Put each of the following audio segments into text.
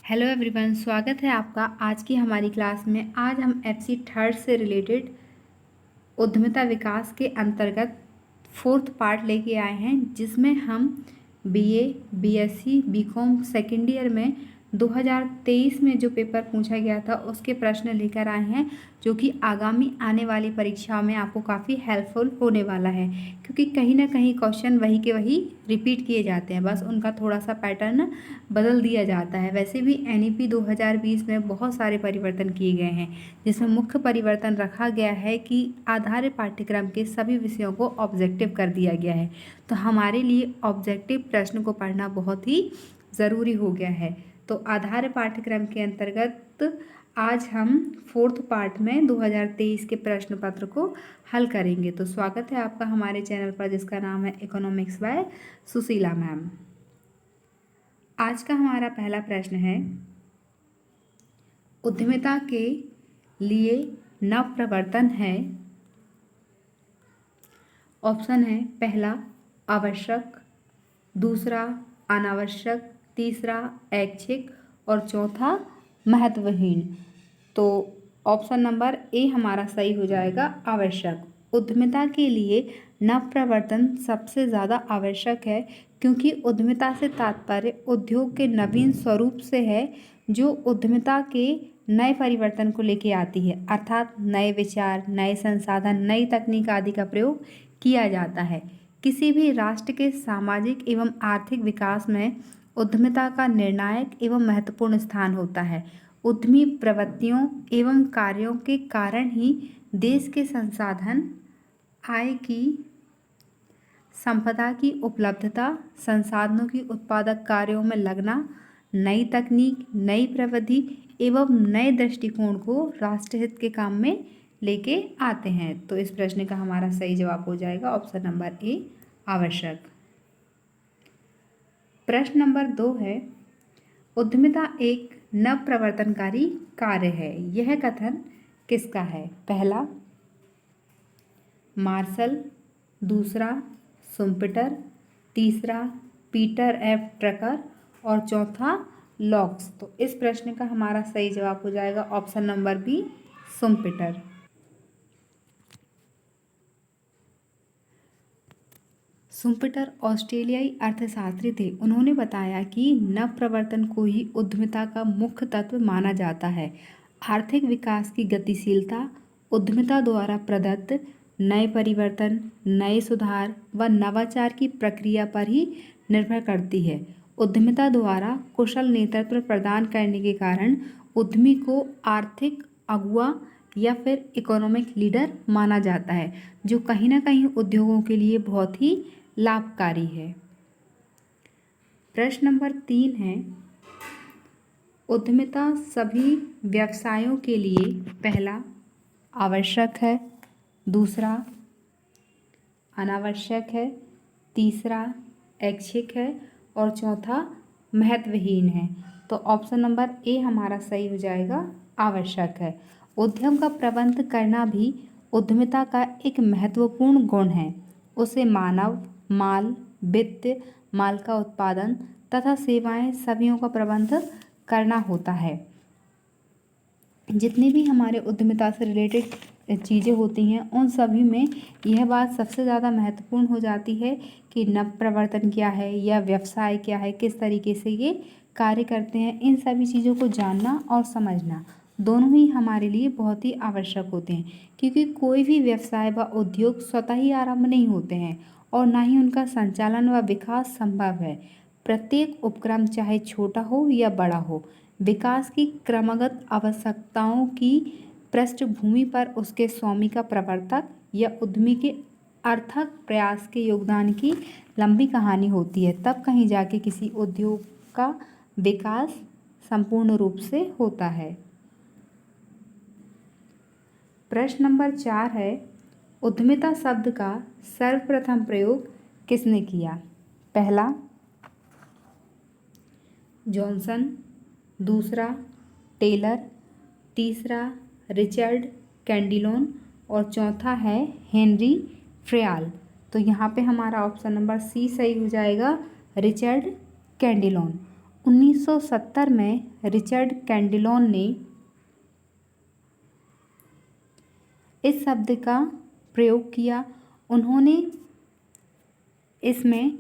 Hello everyone, स्वागत है आपका आज की हमारी क्लास में। आज हम एफसी थर्ड से रिलेटेड उद्यमिता विकास के अंतर्गत फोर्थ पार्ट लेके आए हैं, जिसमें हम BA, BSc, BCom second year में 2023 में जो पेपर पूछा गया था उसके प्रश्न लेकर आए हैं, जो कि आगामी आने वाली परीक्षाओं में आपको काफ़ी हेल्पफुल होने वाला है। क्योंकि कहीं ना कहीं क्वेश्चन वही के वही रिपीट किए जाते हैं, बस उनका थोड़ा सा पैटर्न बदल दिया जाता है। वैसे भी एनईपी 2020 में बहुत सारे परिवर्तन किए गए हैं, जिसमें मुख्य परिवर्तन रखा गया है कि आधार पाठ्यक्रम के सभी विषयों को ऑब्जेक्टिव कर दिया गया है। तो हमारे लिए ऑब्जेक्टिव प्रश्न को पढ़ना बहुत ही ज़रूरी हो गया है। तो आधार पाठ्यक्रम के अंतर्गत आज हम फोर्थ पार्ट में 2023 के प्रश्न पत्र को हल करेंगे। तो स्वागत है आपका हमारे चैनल पर, जिसका नाम है इकोनॉमिक्स बाय सुशीला मैम। आज का हमारा पहला प्रश्न है, उद्यमिता के लिए नव प्रवर्तन है। ऑप्शन है पहला आवश्यक, दूसरा अनावश्यक, तीसरा ऐच्छिक और चौथा महत्वहीन। तो ऑप्शन नंबर ए हमारा सही हो जाएगा, आवश्यक। उद्यमिता के लिए नव प्रवर्तन सबसे ज़्यादा आवश्यक है, क्योंकि उद्यमिता से तात्पर्य उद्योग के नवीन स्वरूप से है, जो उद्यमिता के नए परिवर्तन को लेके आती है। अर्थात नए विचार, नए संसाधन, नई तकनीक आदि का प्रयोग किया जाता है। किसी भी राष्ट्र के सामाजिक एवं आर्थिक विकास में उद्यमिता का निर्णायक एवं महत्वपूर्ण स्थान होता है। उद्यमी प्रवृत्तियों एवं कार्यों के कारण ही देश के संसाधन, आय की, संपदा की उपलब्धता, संसाधनों की उत्पादक कार्यों में लगना, नई तकनीक, नई प्रविधि एवं नए दृष्टिकोण को राष्ट्रहित के काम में लेके आते हैं। तो इस प्रश्न का हमारा सही जवाब हो जाएगा ऑप्शन नंबर ए, आवश्यक। प्रश्न नंबर 2 है, उद्यमिता एक नव प्रवर्तनकारी कार्य है। यह कथन किसका है? पहला मार्शल, दूसरा शुम्पेटर, तीसरा पीटर एफ ड्रकर और चौथा लॉक्स। तो इस प्रश्न का हमारा सही जवाब हो जाएगा ऑप्शन नंबर बी, शुम्पेटर। शुम्पेटर ऑस्ट्रेलियाई अर्थशास्त्री थे। उन्होंने बताया कि नव प्रवर्तन को ही उद्यमिता का मुख्य तत्व माना जाता है। आर्थिक विकास की गतिशीलता उद्यमिता द्वारा प्रदत्त नए परिवर्तन, नए सुधार व नवाचार की प्रक्रिया पर ही निर्भर करती है। उद्यमिता द्वारा कुशल नेतृत्व प्रदान करने के कारण उद्यमी को आर्थिक अगुवा या फिर इकोनॉमिक लीडर माना जाता है, जो कहीं ना कहीं उद्योगों के लिए बहुत ही लाभकारी है। प्रश्न नंबर 3 है, उद्यमिता सभी व्यवसायों के लिए पहला आवश्यक है, दूसरा अनावश्यक है, तीसरा ऐच्छिक है और चौथा महत्वहीन है। तो ऑप्शन नंबर ए हमारा सही हो जाएगा, आवश्यक है। उद्यम का प्रबंध करना भी उद्यमिता का एक महत्वपूर्ण गुण है। उसे मानव, माल, वित्त, माल का उत्पादन तथा सेवाएं सभी का प्रबंध करना होता है। जितनी भी हमारे उद्यमिता से रिलेटेड चीज़ें होती हैं, उन सभी में यह बात सबसे ज़्यादा महत्वपूर्ण हो जाती है कि नव प्रवर्तन क्या है या व्यवसाय क्या है, किस तरीके से ये कार्य करते हैं। इन सभी चीज़ों को जानना और समझना दोनों ही हमारे लिए बहुत ही आवश्यक होते हैं, क्योंकि कोई भी व्यवसाय व उद्योग स्वतः ही आरंभ नहीं होते हैं और ना ही उनका संचालन व विकास संभव है। प्रत्येक उपक्रम चाहे छोटा हो या बड़ा हो, विकास की क्रमगत आवश्यकताओं की पृष्ठभूमि पर उसके स्वामी का प्रवर्तक या उद्यमी के अर्थक प्रयास के योगदान की लंबी कहानी होती है। तब कहीं जाके किसी उद्योग का विकास संपूर्ण रूप से होता है। प्रश्न नंबर 4 है, उद्यमिता शब्द का सर्वप्रथम प्रयोग किसने किया? पहला जॉनसन, दूसरा टेलर, तीसरा रिचर्ड कैंडिलोन और चौथा है हेनरी फ्रेयाल। तो यहाँ पे हमारा ऑप्शन नंबर सी सही हो जाएगा, रिचर्ड कैंडिलोन। 1970 में रिचर्ड कैंडिलोन ने इस शब्द का प्रयोग किया। उन्होंने इसमें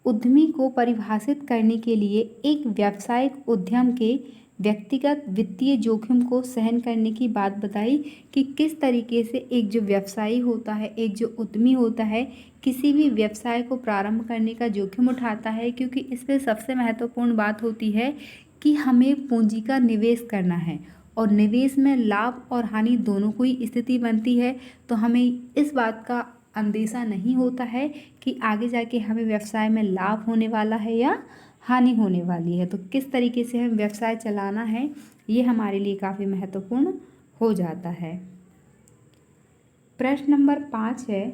उद्यमी को परिभाषित करने के लिए एक व्यावसायिक उद्यम के व्यक्तिगत वित्तीय जोखिम को सहन करने की बात बताई कि किस तरीके से एक जो व्यवसायी होता है, एक जो उद्यमी होता है, किसी भी व्यवसाय को प्रारंभ करने का जोखिम उठाता है, क्योंकि इसमें सबसे महत्वपूर्ण बात होती है कि हमें पूंजी का निवेश करना है और निवेश में लाभ और हानि दोनों को ही स्थिति बनती है। तो हमें इस बात का अंदेशा नहीं होता है कि आगे जाके हमें व्यवसाय में लाभ होने वाला है या हानि होने वाली है। तो किस तरीके से हमें व्यवसाय चलाना है, ये हमारे लिए काफ़ी महत्वपूर्ण हो जाता है। प्रश्न नंबर 5 है,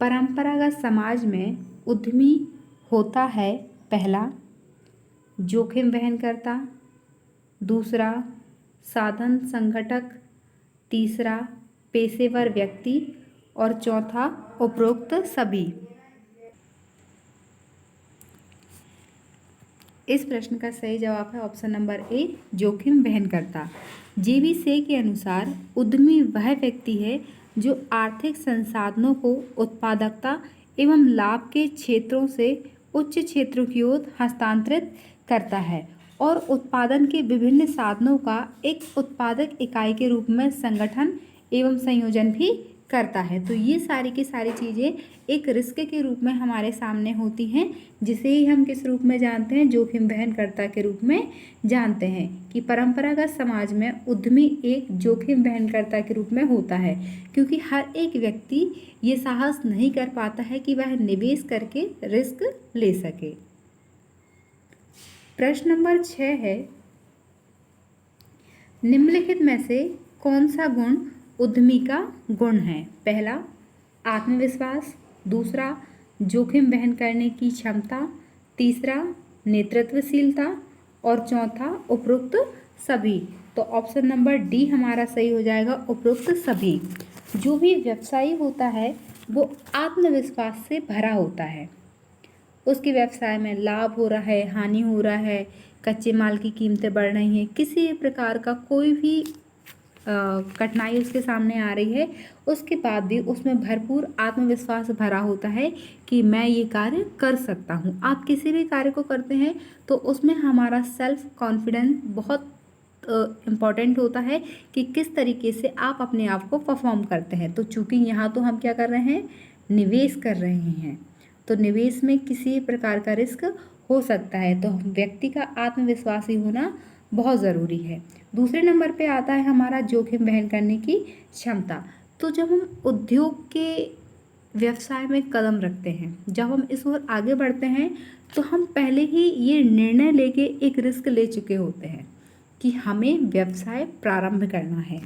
परंपरागत समाज में उद्यमी होता है पहला जोखिम वहन करता, दूसरा साधन संगठक, तीसरा पेशेवर व्यक्ति और चौथा उपरोक्त सभी। इस प्रश्न का सही जवाब है ऑप्शन नंबर ए, जोखिम वहन करता। जेबी से के अनुसार उद्यमी वह व्यक्ति है जो आर्थिक संसाधनों को उत्पादकता एवं लाभ के क्षेत्रों से उच्च क्षेत्रों की ओर हस्तांतरित करता है और उत्पादन के विभिन्न साधनों का एक उत्पादक इकाई के रूप में संगठन एवं संयोजन भी करता है। तो ये सारी की सारी चीज़ें एक रिस्क के रूप में हमारे सामने होती हैं, जिसे ही हम किस रूप में जानते हैं, जोखिम वहनकर्ता के रूप में जानते हैं कि परंपरागत समाज में उद्यमी एक जोखिम वहनकर्ता के रूप में होता है, क्योंकि हर एक व्यक्ति ये साहस नहीं कर पाता है कि वह निवेश करके रिस्क ले सके। प्रश्न नंबर 6 है, निम्नलिखित में से कौन सा गुण उद्यमी का गुण है? पहला आत्मविश्वास, दूसरा जोखिम वहन करने की क्षमता, तीसरा नेतृत्वशीलता और चौथा उपरोक्त सभी। तो ऑप्शन नंबर डी हमारा सही हो जाएगा, उपरोक्त सभी। जो भी व्यवसायी होता है वो आत्मविश्वास से भरा होता है, उसके व्यवसाय में लाभ हो रहा है, हानि हो रहा है, कच्चे माल की कीमतें बढ़ रही हैं, किसी भी प्रकार का कोई भी कठिनाई उसके सामने आ रही है, उसके बाद भी उसमें भरपूर आत्मविश्वास भरा होता है कि मैं ये कार्य कर सकता हूँ। आप किसी भी कार्य को करते हैं तो उसमें हमारा सेल्फ कॉन्फिडेंस बहुत इम्पॉर्टेंट होता है कि किस तरीके से आप अपने आप को परफॉर्म करते हैं। तो चूँकि यहाँ तो हम क्या कर रहे हैं, निवेश कर रहे हैं, तो निवेश में किसी प्रकार का रिस्क हो सकता है, तो व्यक्ति का आत्मविश्वासी होना बहुत ज़रूरी है। दूसरे नंबर पे आता है हमारा जोखिम वहन करने की क्षमता। तो जब हम उद्योग के व्यवसाय में कदम रखते हैं, जब हम इस ओर आगे बढ़ते हैं, तो हम पहले ही ये निर्णय लेके एक रिस्क ले चुके होते हैं कि हमें व्यवसाय प्रारंभ करना है।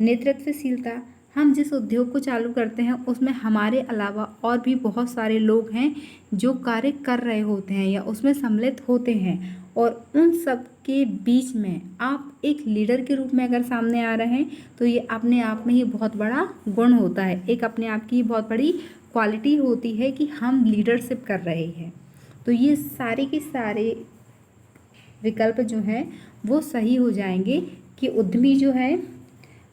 नेतृत्वशीलता, हम जिस उद्योग को चालू करते हैं उसमें हमारे अलावा और भी बहुत सारे लोग हैं जो कार्य कर रहे होते हैं या उसमें सम्मिलित होते हैं, और उन सब के बीच में आप एक लीडर के रूप में अगर सामने आ रहे हैं तो ये अपने आप में ही बहुत बड़ा गुण होता है, एक अपने आप की बहुत बड़ी क्वालिटी होती है कि हम लीडरशिप कर रहे हैं। तो ये सारे के सारे विकल्प जो हैं वो सही हो जाएंगे कि उद्यमी जो है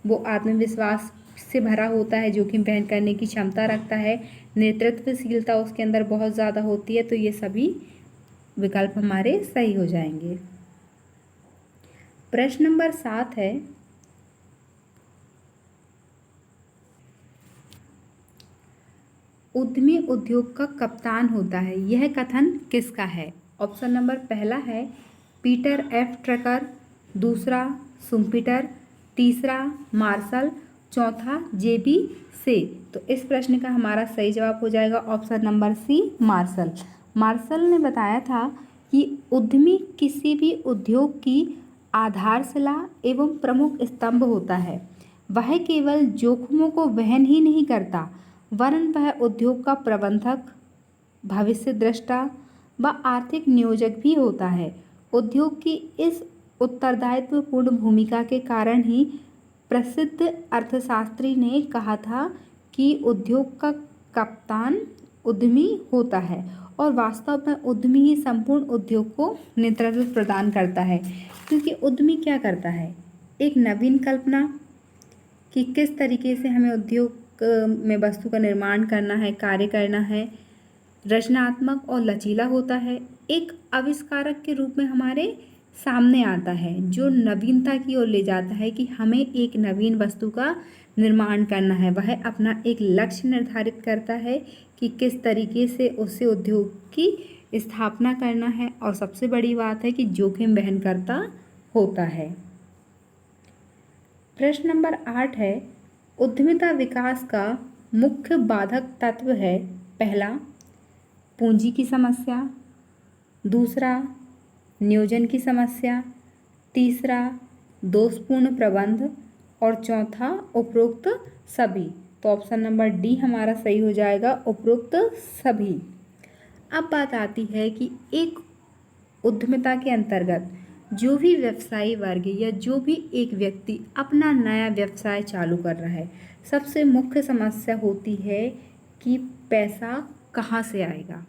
वो आत्मविश्वास से भरा होता है, जोखिम वहन करने की क्षमता रखता है, नेतृत्वशीलता उसके अंदर बहुत ज़्यादा होती है। तो ये सभी विकल्प हमारे सही हो जाएंगे। प्रश्न नंबर 7 है, उद्यमी उद्योग का कप्तान होता है, यह कथन किसका है? ऑप्शन नंबर पहला है पीटर एफ ट्रकर, दूसरा सुम्पीटर, तीसरा मार्शल, चौथा जेबी से। तो इस प्रश्न का हमारा सही जवाब हो जाएगा option number C, Marshall. Marshall ने बताया था कि उद्यमी किसी भी उद्योग की आधारशिला एवं प्रमुख स्तंभ होता है। वह केवल जोखिमों को वहन ही नहीं करता, वरन वह उद्योग का प्रबंधक, भविष्य दृष्टा व आर्थिक नियोजक भी होता है। उद्योग की इस उत्तरदायित्वपूर्ण भूमिका के कारण ही प्रसिद्ध अर्थशास्त्री ने कहा था कि उद्योग का कप्तान उद्यमी होता है और वास्तव में उद्यमी ही संपूर्ण उद्योग को नेतृत्व प्रदान करता है। क्योंकि उद्यमी क्या करता है, एक नवीन कल्पना कि किस तरीके से हमें उद्योग में वस्तु का निर्माण करना है, कार्य करना है, रचनात्मक और लचीला होता है, एक आविष्कारक के रूप में हमारे सामने आता है जो नवीनता की ओर ले जाता है कि हमें एक नवीन वस्तु का निर्माण करना है। वह अपना एक लक्ष्य निर्धारित करता है कि किस तरीके से उससे उद्योग की स्थापना करना है और सबसे बड़ी बात है कि जोखिम वहन करता होता है। प्रश्न नंबर 8 है, उद्यमिता विकास का मुख्य बाधक तत्व है। पहला, पूंजी की समस्या, दूसरा, नियोजन की समस्या, तीसरा, दोषपूर्ण प्रबंध और चौथा, उपरोक्त सभी। तो ऑप्शन नंबर डी हमारा सही हो जाएगा, उपरोक्त सभी। अब बात आती है कि एक उद्यमिता के अंतर्गत जो भी व्यवसायी वर्ग या जो भी एक व्यक्ति अपना नया व्यवसाय चालू कर रहा है, सबसे मुख्य समस्या होती है कि पैसा कहाँ से आएगा।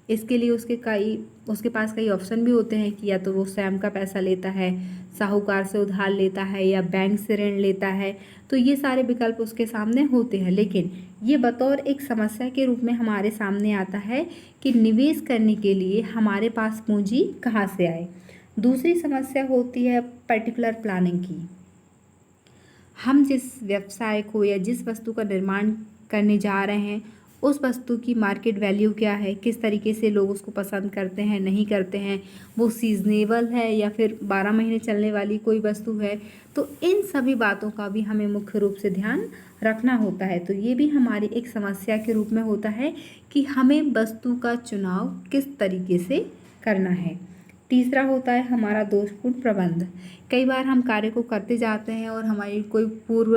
इसके लिए उसके पास कई ऑप्शन भी होते हैं कि या तो वो स्वयं का पैसा लेता है, साहूकार से उधार लेता है या बैंक से ऋण लेता है। तो ये सारे विकल्प उसके सामने होते हैं, लेकिन ये बतौर एक समस्या के रूप में हमारे सामने आता है कि निवेश करने के लिए हमारे पास पूंजी कहाँ से आए। दूसरी समस्या होती है पर्टिकुलर प्लानिंग की। हम जिस व्यवसाय को या जिस वस्तु का निर्माण करने जा रहे हैं उस वस्तु की मार्केट वैल्यू क्या है, किस तरीके से लोग उसको पसंद करते हैं, नहीं करते हैं, वो सीजनेबल है या फिर 12 महीने चलने वाली कोई वस्तु है। तो इन सभी बातों का भी हमें मुख्य रूप से ध्यान रखना होता है। तो ये भी हमारी एक समस्या के रूप में होता है कि हमें वस्तु का चुनाव किस तरीके से करना है। तीसरा होता है हमारा दोषपूर्ण प्रबंध। कई बार हम कार्य को करते जाते हैं और हमारी कोई पूर्व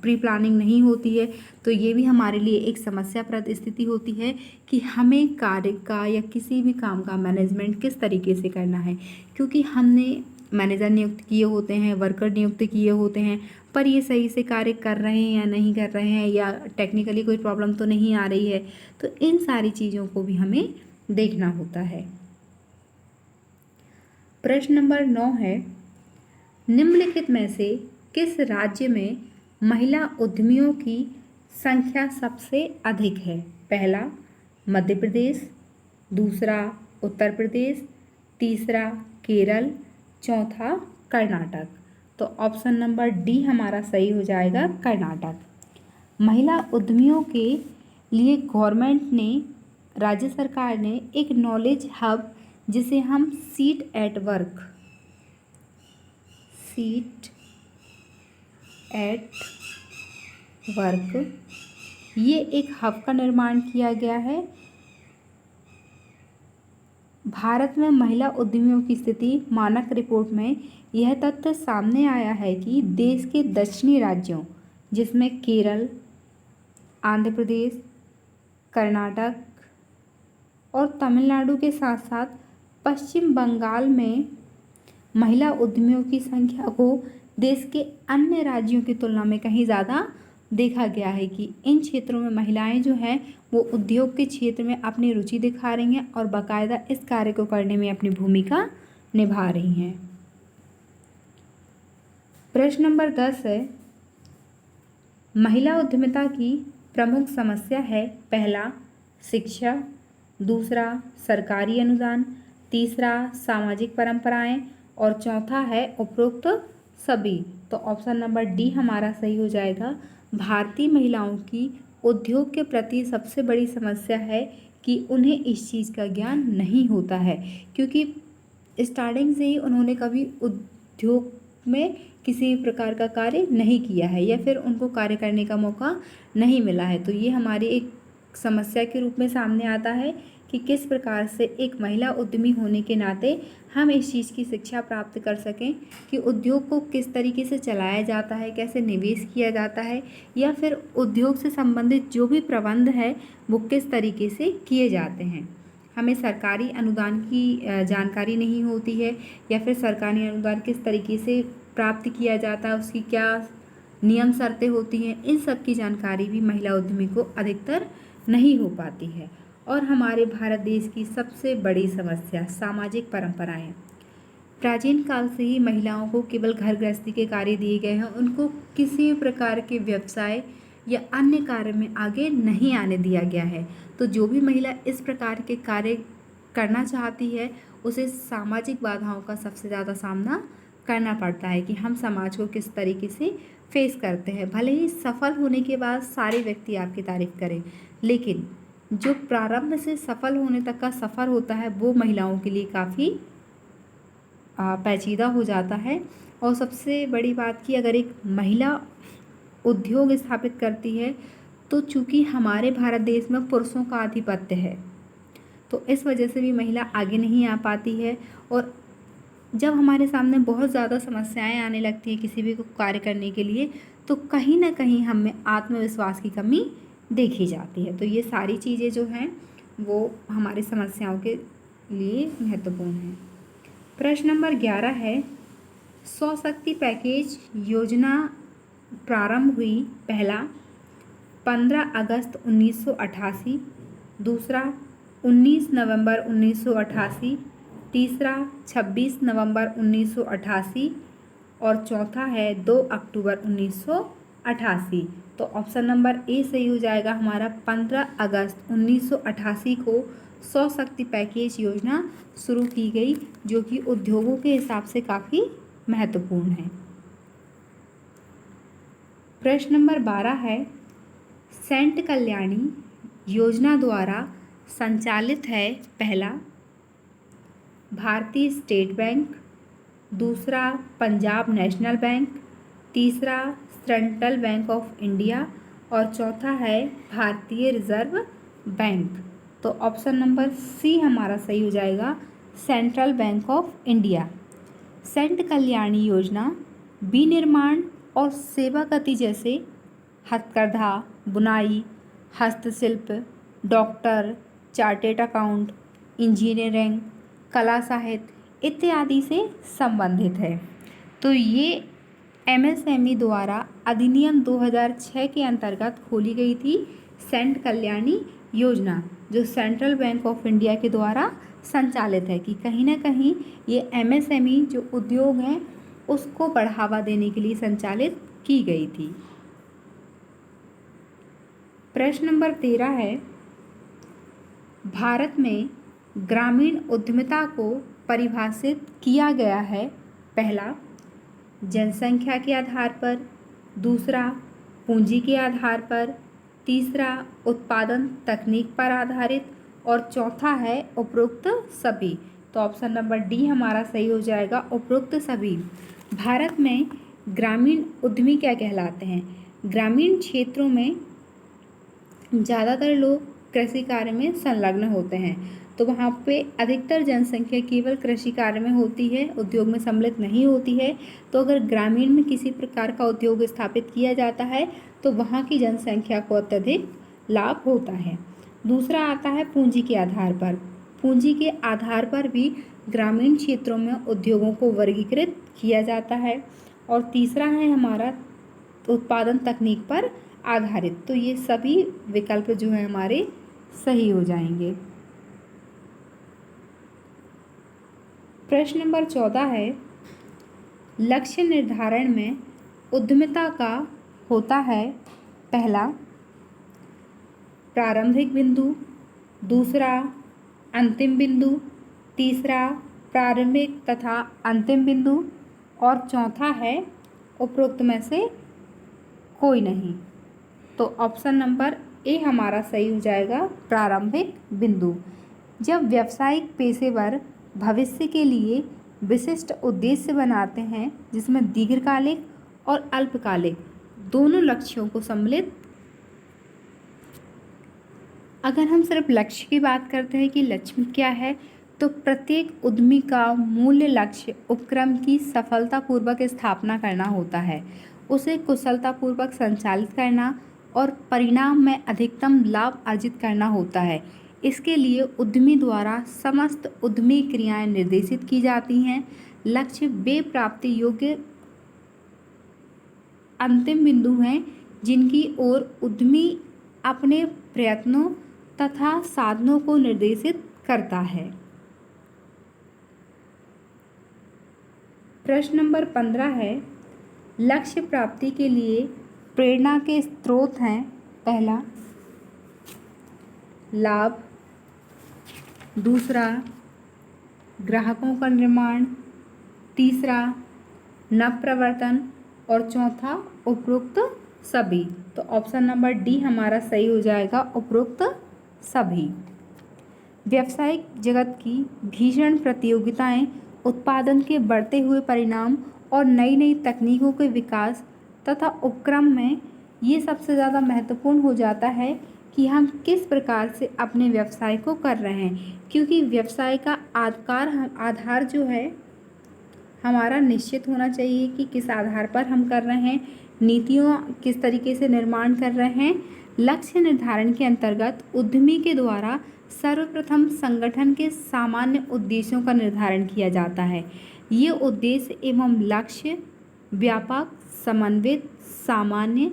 प्री प्लानिंग नहीं होती है, तो ये भी हमारे लिए एक समस्याप्रद स्थिति होती है कि हमें कार्य का या किसी भी काम का मैनेजमेंट किस तरीके से करना है। क्योंकि हमने मैनेजर नियुक्त किए होते हैं, वर्कर नियुक्त किए होते हैं, पर ये सही से कार्य कर रहे हैं या नहीं कर रहे हैं, या टेक्निकली कोई प्रॉब्लम तो नहीं आ रही है। तो इन सारी चीज़ों को भी हमें देखना होता है। प्रश्न नंबर 9 है, निम्नलिखित में से किस राज्य में महिला उद्यमियों की संख्या सबसे अधिक है। पहला, मध्य प्रदेश, दूसरा, उत्तर प्रदेश, तीसरा, केरल, चौथा, कर्नाटक। तो ऑप्शन नंबर डी हमारा सही हो जाएगा, कर्नाटक। महिला उद्यमियों के लिए गवर्नमेंट ने, राज्य सरकार ने एक नॉलेज हब जिसे हम सीट एट वर्क ये एक हब का निर्माण किया गया है। भारत में महिला उद्यमियों की स्थिति मानक रिपोर्ट में यह तथ्य सामने आया है कि देश के दक्षिणी राज्यों जिसमें केरल, आंध्र प्रदेश, कर्नाटक और तमिलनाडु के साथ साथ पश्चिम बंगाल में महिला उद्यमियों की संख्या को देश के अन्य राज्यों की तुलना में कहीं ज़्यादा देखा गया है कि इन क्षेत्रों में महिलाएं जो हैं वो उद्योग के क्षेत्र में अपनी रुचि दिखा रही हैं और बाकायदा इस कार्य को करने में अपनी भूमिका निभा रही हैं। प्रश्न नंबर 10 है, महिला उद्यमिता की प्रमुख समस्या है। पहला, शिक्षा, दूसरा, सरकारी अनुदान, तीसरा, सामाजिक परंपराएं और चौथा है उपरोक्त सभी। तो ऑप्शन नंबर डी हमारा सही हो जाएगा। भारतीय महिलाओं की उद्योग के प्रति सबसे बड़ी समस्या है कि उन्हें इस चीज़ का ज्ञान नहीं होता है, क्योंकि स्टार्टिंग से ही उन्होंने कभी उद्योग में किसी प्रकार का कार्य नहीं किया है या फिर उनको कार्य करने का मौका नहीं मिला है। तो ये हमारी एक समस्या के रूप में सामने आता है कि किस प्रकार से एक महिला उद्यमी होने के नाते हम इस चीज़ की शिक्षा प्राप्त कर सकें कि उद्योग को किस तरीके से चलाया जाता है, कैसे निवेश किया जाता है, या फिर उद्योग से संबंधित जो भी प्रबंध है वो किस तरीके से किए जाते हैं। हमें सरकारी अनुदान की जानकारी नहीं होती है या फिर सरकारी अनुदान किस तरीके से प्राप्त किया जाता है, उसकी क्या नियम शर्तें होती हैं, इन सब की जानकारी भी महिला उद्यमी को अधिकतर नहीं हो पाती है। और हमारे भारत देश की सबसे बड़ी समस्या सामाजिक परंपराएं। प्राचीन काल से ही महिलाओं को केवल घर गृहस्थी के कार्य दिए गए हैं, उनको किसी प्रकार के व्यवसाय या अन्य कार्य में आगे नहीं आने दिया गया है। तो जो भी महिला इस प्रकार के कार्य करना चाहती है उसे सामाजिक बाधाओं का सबसे ज़्यादा सामना करना पड़ता है कि हम समाज को किस तरीके से फेस करते हैं। भले ही सफल होने के बाद सारे व्यक्ति आपकी तारीफ करें, लेकिन जो प्रारंभ से सफल होने तक का सफ़र होता है वो महिलाओं के लिए काफ़ी पेचीदा हो जाता है। और सबसे बड़ी बात कि अगर एक महिला उद्योग स्थापित करती है तो चूंकि हमारे भारत देश में पुरुषों का आधिपत्य है तो इस वजह से भी महिला आगे नहीं आ पाती है। और जब हमारे सामने बहुत ज़्यादा समस्याएं आने लगती हैं किसी भी कार्य करने के लिए तो कहीं ना कहीं हमें आत्मविश्वास की कमी देखी जाती है। तो ये सारी चीज़ें जो हैं वो हमारी समस्याओं के लिए महत्वपूर्ण हैं। प्रश्न नंबर 11 है, स्वशक्ति पैकेज योजना प्रारंभ हुई। पहला 15 अगस्त 1988, दूसरा 19 नवंबर 1988, तीसरा 26 नवंबर 1988 और चौथा है 2 अक्टूबर 1988। तो ऑप्शन नंबर ए सही हो जाएगा हमारा। 15 अगस्त 1988 को स्वशक्ति पैकेज योजना शुरू की गई जो कि उद्योगों के हिसाब से काफ़ी महत्वपूर्ण है। प्रश्न नंबर 12 है, सेंट कल्याणी योजना द्वारा संचालित है। पहला भारतीय स्टेट बैंक, दूसरा पंजाब नेशनल बैंक, तीसरा सेंट्रल बैंक ऑफ इंडिया और चौथा है भारतीय रिजर्व बैंक। तो ऑप्शन नंबर सी हमारा सही हो जाएगा, सेंट्रल बैंक ऑफ इंडिया। सेंट कल्याणी योजना विनिर्माण और सेवा गति जैसे हथकरघा, बुनाई, हस्तशिल्प, डॉक्टर, चार्टेड अकाउंट, इंजीनियरिंग, कला साहित्य इत्यादि से संबंधित है। तो ये एमएसएमई द्वारा अधिनियम 2006 के अंतर्गत खोली गई थी सेंट कल्याणी योजना जो सेंट्रल बैंक ऑफ इंडिया के द्वारा संचालित है कि कहीं ना कहीं ये एमएसएमई जो उद्योग हैं उसको बढ़ावा देने के लिए संचालित की गई थी। प्रश्न नंबर 13 है, भारत में ग्रामीण उद्यमिता को परिभाषित किया गया है। पहला जनसंख्या के आधार पर, दूसरा पूंजी के आधार पर, तीसरा उत्पादन तकनीक पर आधारित और चौथा है उपरोक्त सभी। तो ऑप्शन नंबर डी हमारा सही हो जाएगा, उपरोक्त सभी। भारत में ग्रामीण उद्यमी क्या कहलाते हैं? ग्रामीण क्षेत्रों में ज़्यादातर लोग कृषि कार्य में संलग्न होते हैं तो वहाँ पे अधिकतर जनसंख्या केवल कृषि कार्य में होती है, उद्योग में सम्मिलित नहीं होती है। तो अगर ग्रामीण में किसी प्रकार का उद्योग स्थापित किया जाता है तो वहाँ की जनसंख्या को अत्यधिक लाभ होता है। दूसरा आता है पूंजी के आधार पर। पूंजी के आधार पर भी ग्रामीण क्षेत्रों में उद्योगों को वर्गीकृत किया जाता है। और तीसरा है हमारा उत्पादन तकनीक पर आधारित। तो ये सभी विकल्प जो है हमारे सही हो जाएंगे। प्रश्न नंबर 14 है, लक्ष्य निर्धारण में उद्यमिता का होता है। पहला प्रारंभिक बिंदु, दूसरा अंतिम बिंदु, तीसरा प्रारंभिक तथा अंतिम बिंदु और चौथा है उपरोक्त में से कोई नहीं। तो ऑप्शन नंबर ए हमारा सही हो जाएगा, प्रारंभिक बिंदु। जब व्यावसायिक पेशेवर भविष्य के लिए विशिष्ट उद्देश्य बनाते हैं जिसमें दीर्घकालिक और अल्पकालिक दोनों लक्ष्यों को सम्मिलित। अगर हम सिर्फ लक्ष्य की बात करते हैं कि लक्ष्य क्या है तो प्रत्येक उद्यमी का मूल्य लक्ष्य उपक्रम की सफलतापूर्वक स्थापना करना होता है, उसे कुशलतापूर्वक संचालित करना और परिणाम में अधिकतम लाभ अर्जित करना होता है। इसके लिए उद्यमी द्वारा समस्त उद्यमी क्रियाएं निर्देशित की जाती हैं। लक्ष्य वे प्राप्ति योग्य अंतिम बिंदु हैं जिनकी ओर उद्यमी अपने प्रयत्नों तथा साधनों को निर्देशित करता है। प्रश्न नंबर 15 है, लक्ष्य प्राप्ति के लिए प्रेरणा के स्रोत हैं। पहला, लाभ, दूसरा ग्राहकों का निर्माण, तीसरा नव प्रवर्तन और चौथा उपरोक्त सभी। तो ऑप्शन नंबर डी हमारा सही हो जाएगा, उपरोक्त सभी। व्यावसायिक जगत की भीषण प्रतियोगिताएं, उत्पादन के बढ़ते हुए परिणाम और नई नई तकनीकों के विकास तथा उपक्रम में ये सबसे ज़्यादा महत्वपूर्ण हो जाता है कि हम किस प्रकार से अपने व्यवसाय को कर रहे हैं, क्योंकि व्यवसाय का आधार जो है हमारा निश्चित होना चाहिए कि किस आधार पर हम कर रहे हैं, नीतियों किस तरीके से निर्माण कर रहे हैं। लक्ष्य निर्धारण के अंतर्गत उद्यमी के द्वारा सर्वप्रथम संगठन के सामान्य उद्देश्यों का निर्धारण किया जाता है। ये उद्देश्य एवं लक्ष्य व्यापक, समन्वित, सामान्य,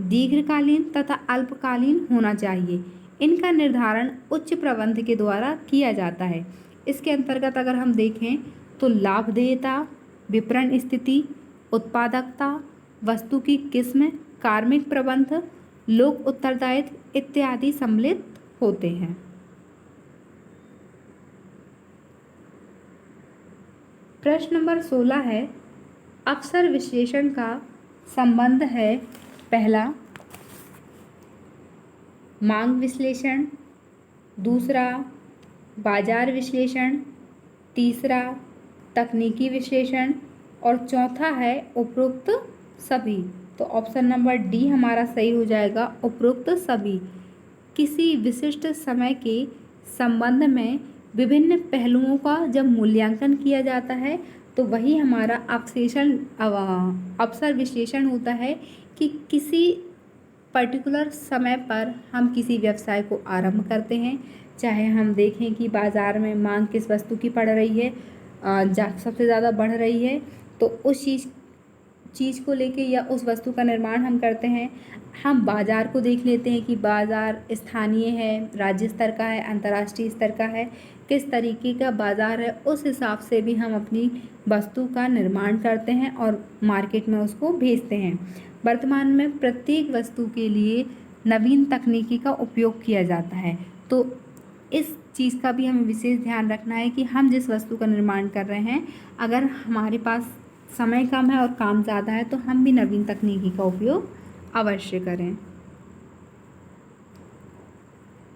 दीर्घकालीन तथा अल्पकालीन होना चाहिए। इनका निर्धारण उच्च प्रबंध के द्वारा किया जाता है। इसके अंतर्गत अगर हम देखें तो लाभदेयता, विपणन स्थिति, उत्पादकता, वस्तु की किस्म, कार्मिक प्रबंध, लोक उत्तरदायित्व इत्यादि सम्मिलित होते हैं। प्रश्न नंबर 16 है, अवसर विश्लेषण का संबंध है। पहला, मांग विश्लेषण, दूसरा बाजार विश्लेषण, तीसरा तकनीकी विश्लेषण और चौथा है उपरोक्त सभी। तो ऑप्शन नंबर डी हमारा सही हो जाएगा, उपरोक्त सभी। किसी विशिष्ट समय के संबंध में विभिन्न पहलुओं का जब मूल्यांकन किया जाता है तो वही हमारा अवसर विश्लेषण होता है कि किसी पर्टिकुलर समय पर हम किसी व्यवसाय को आरंभ करते हैं। चाहे हम देखें कि बाज़ार में मांग किस वस्तु की पड़ रही है, सबसे ज़्यादा बढ़ रही है, तो उस चीज़ को लेके या उस वस्तु का निर्माण हम करते हैं। हम बाज़ार को देख लेते हैं कि बाज़ार स्थानीय है, राज्य स्तर का है, अंतर्राष्ट्रीय स्तर का है, किस तरीके का बाज़ार है, उस हिसाब से भी हम अपनी वस्तु का निर्माण करते हैं और मार्केट में उसको भेजते हैं। वर्तमान में प्रत्येक वस्तु के लिए नवीन तकनीकी का उपयोग किया जाता है, तो इस चीज़ का भी हमें विशेष ध्यान रखना है कि हम जिस वस्तु का निर्माण कर रहे हैं, अगर हमारे पास समय कम है और काम ज़्यादा है तो हम भी नवीन तकनीकी का उपयोग अवश्य करें।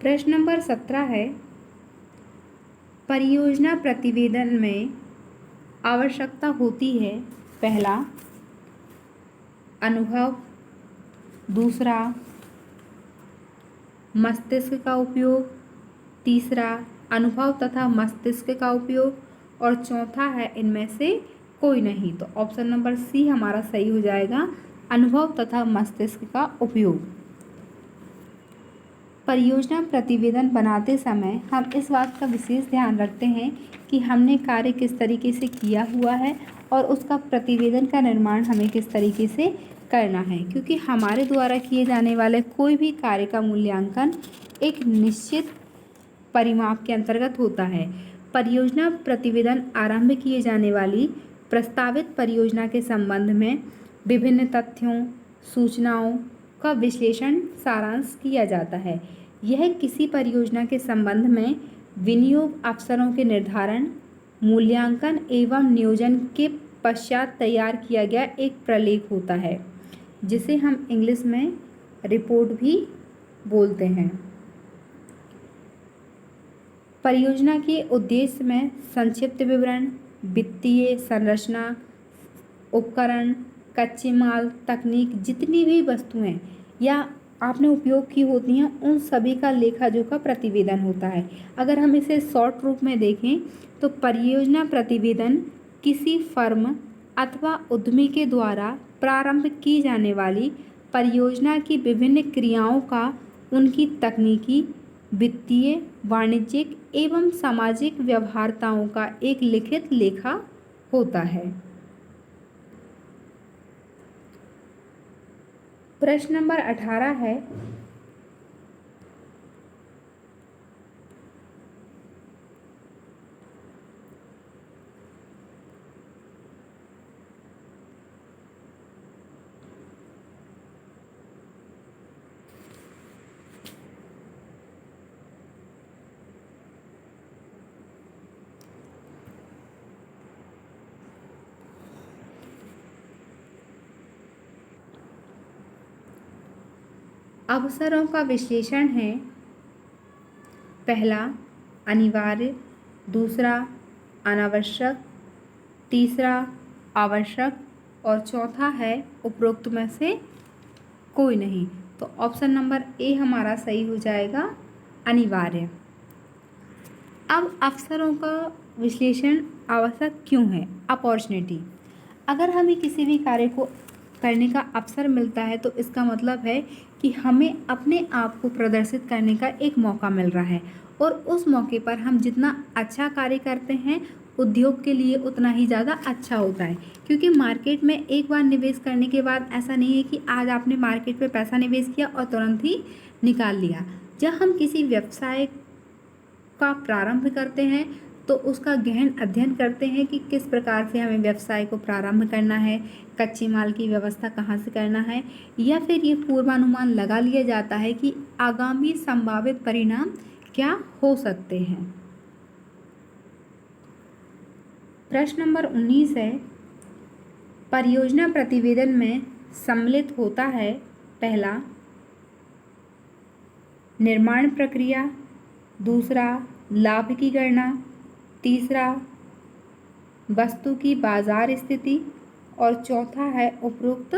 प्रश्न नंबर 17 है, परियोजना प्रतिवेदन में आवश्यकता होती है। पहला, अनुभव, दूसरा मस्तिष्क का उपयोग, तीसरा अनुभव तथा मस्तिष्क का उपयोग और चौथा है इनमें से कोई नहीं। तो ऑप्शन नंबर सी हमारा सही हो जाएगा, अनुभव तथा मस्तिष्क का उपयोग। परियोजना प्रतिवेदन बनाते समय हम इस बात का विशेष ध्यान रखते हैं कि हमने कार्य किस तरीके से किया हुआ है और उसका प्रतिवेदन का निर्माण हमें किस तरीके से करना है, क्योंकि हमारे द्वारा किए जाने वाले कोई भी कार्य का मूल्यांकन एक निश्चित परिमाप के अंतर्गत होता है। परियोजना प्रतिवेदन आरंभ किए जाने वाली प्रस्तावित परियोजना के संबंध में विभिन्न तथ्यों, सूचनाओं का विश्लेषण, सारांश किया जाता है। यह किसी परियोजना के संबंध में विनियोग अवसरों के निर्धारण, मूल्यांकन एवं नियोजन के पश्चात तैयार किया गया एक प्रलेख होता है, जिसे हम इंग्लिश में रिपोर्ट भी बोलते हैं। परियोजना के उद्देश्य में संक्षिप्त विवरण, वित्तीय संरचना, उपकरण, कच्चे माल, तकनीक, जितनी भी वस्तुएं या आपने उपयोग की होती हैं उन सभी का लेखा जोखा प्रतिवेदन होता है। अगर हम इसे शॉर्ट रूप में देखें तो परियोजना प्रतिवेदन किसी फर्म अथवा उद्यमी के द्वारा प्रारंभ की जाने वाली परियोजना की विभिन्न क्रियाओं का उनकी तकनीकी, वित्तीय, वाणिज्यिक एवं सामाजिक व्यवहार्यताओं का एक लिखित लेखा होता है। प्रश्न नंबर 18 है, अवसरों का विश्लेषण है पहला अनिवार्य, दूसरा अनावश्यक, तीसरा आवश्यक और चौथा है उपरोक्त में से कोई नहीं। तो ऑप्शन नंबर ए हमारा सही हो जाएगा, अनिवार्य। अब अवसरों का विश्लेषण आवश्यक क्यों है? अपॉर्चुनिटी। अगर हमें किसी भी कार्य को करने का अवसर मिलता है तो इसका मतलब है कि हमें अपने आप को प्रदर्शित करने का एक मौका मिल रहा है, और उस मौके पर हम जितना अच्छा कार्य करते हैं उद्योग के लिए उतना ही ज़्यादा अच्छा होता है। क्योंकि मार्केट में एक बार निवेश करने के बाद ऐसा नहीं है कि आज आपने मार्केट में पैसा निवेश किया और तुरंत ही निकाल लिया। जब हम किसी व्यवसाय का प्रारंभ करते हैं तो उसका गहन अध्ययन करते हैं कि किस प्रकार से हमें व्यवसाय को प्रारंभ करना है, कच्चे माल की व्यवस्था कहाँ से करना है, या फिर ये पूर्वानुमान लगा लिया जाता है कि आगामी संभावित परिणाम क्या हो सकते हैं। प्रश्न नंबर 19 है, परियोजना प्रतिवेदन में सम्मिलित होता है पहला निर्माण प्रक्रिया, दूसरा लाभ की गणना, तीसरा वस्तु की बाजार स्थिति और चौथा है उपरोक्त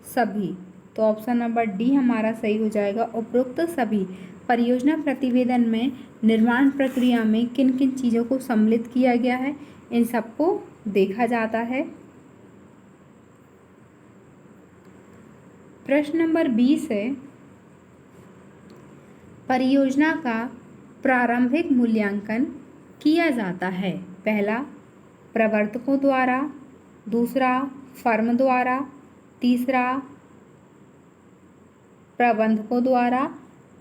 सभी। तो ऑप्शन नंबर डी हमारा सही हो जाएगा, उपरोक्त सभी। परियोजना प्रतिवेदन में निर्माण प्रक्रिया में किन किन चीज़ों को सम्मिलित किया गया है, इन सबको देखा जाता है। प्रश्न नंबर 20 है, परियोजना का प्रारंभिक मूल्यांकन किया जाता है पहला प्रवर्तकों द्वारा, दूसरा फर्म द्वारा, तीसरा प्रबंधकों द्वारा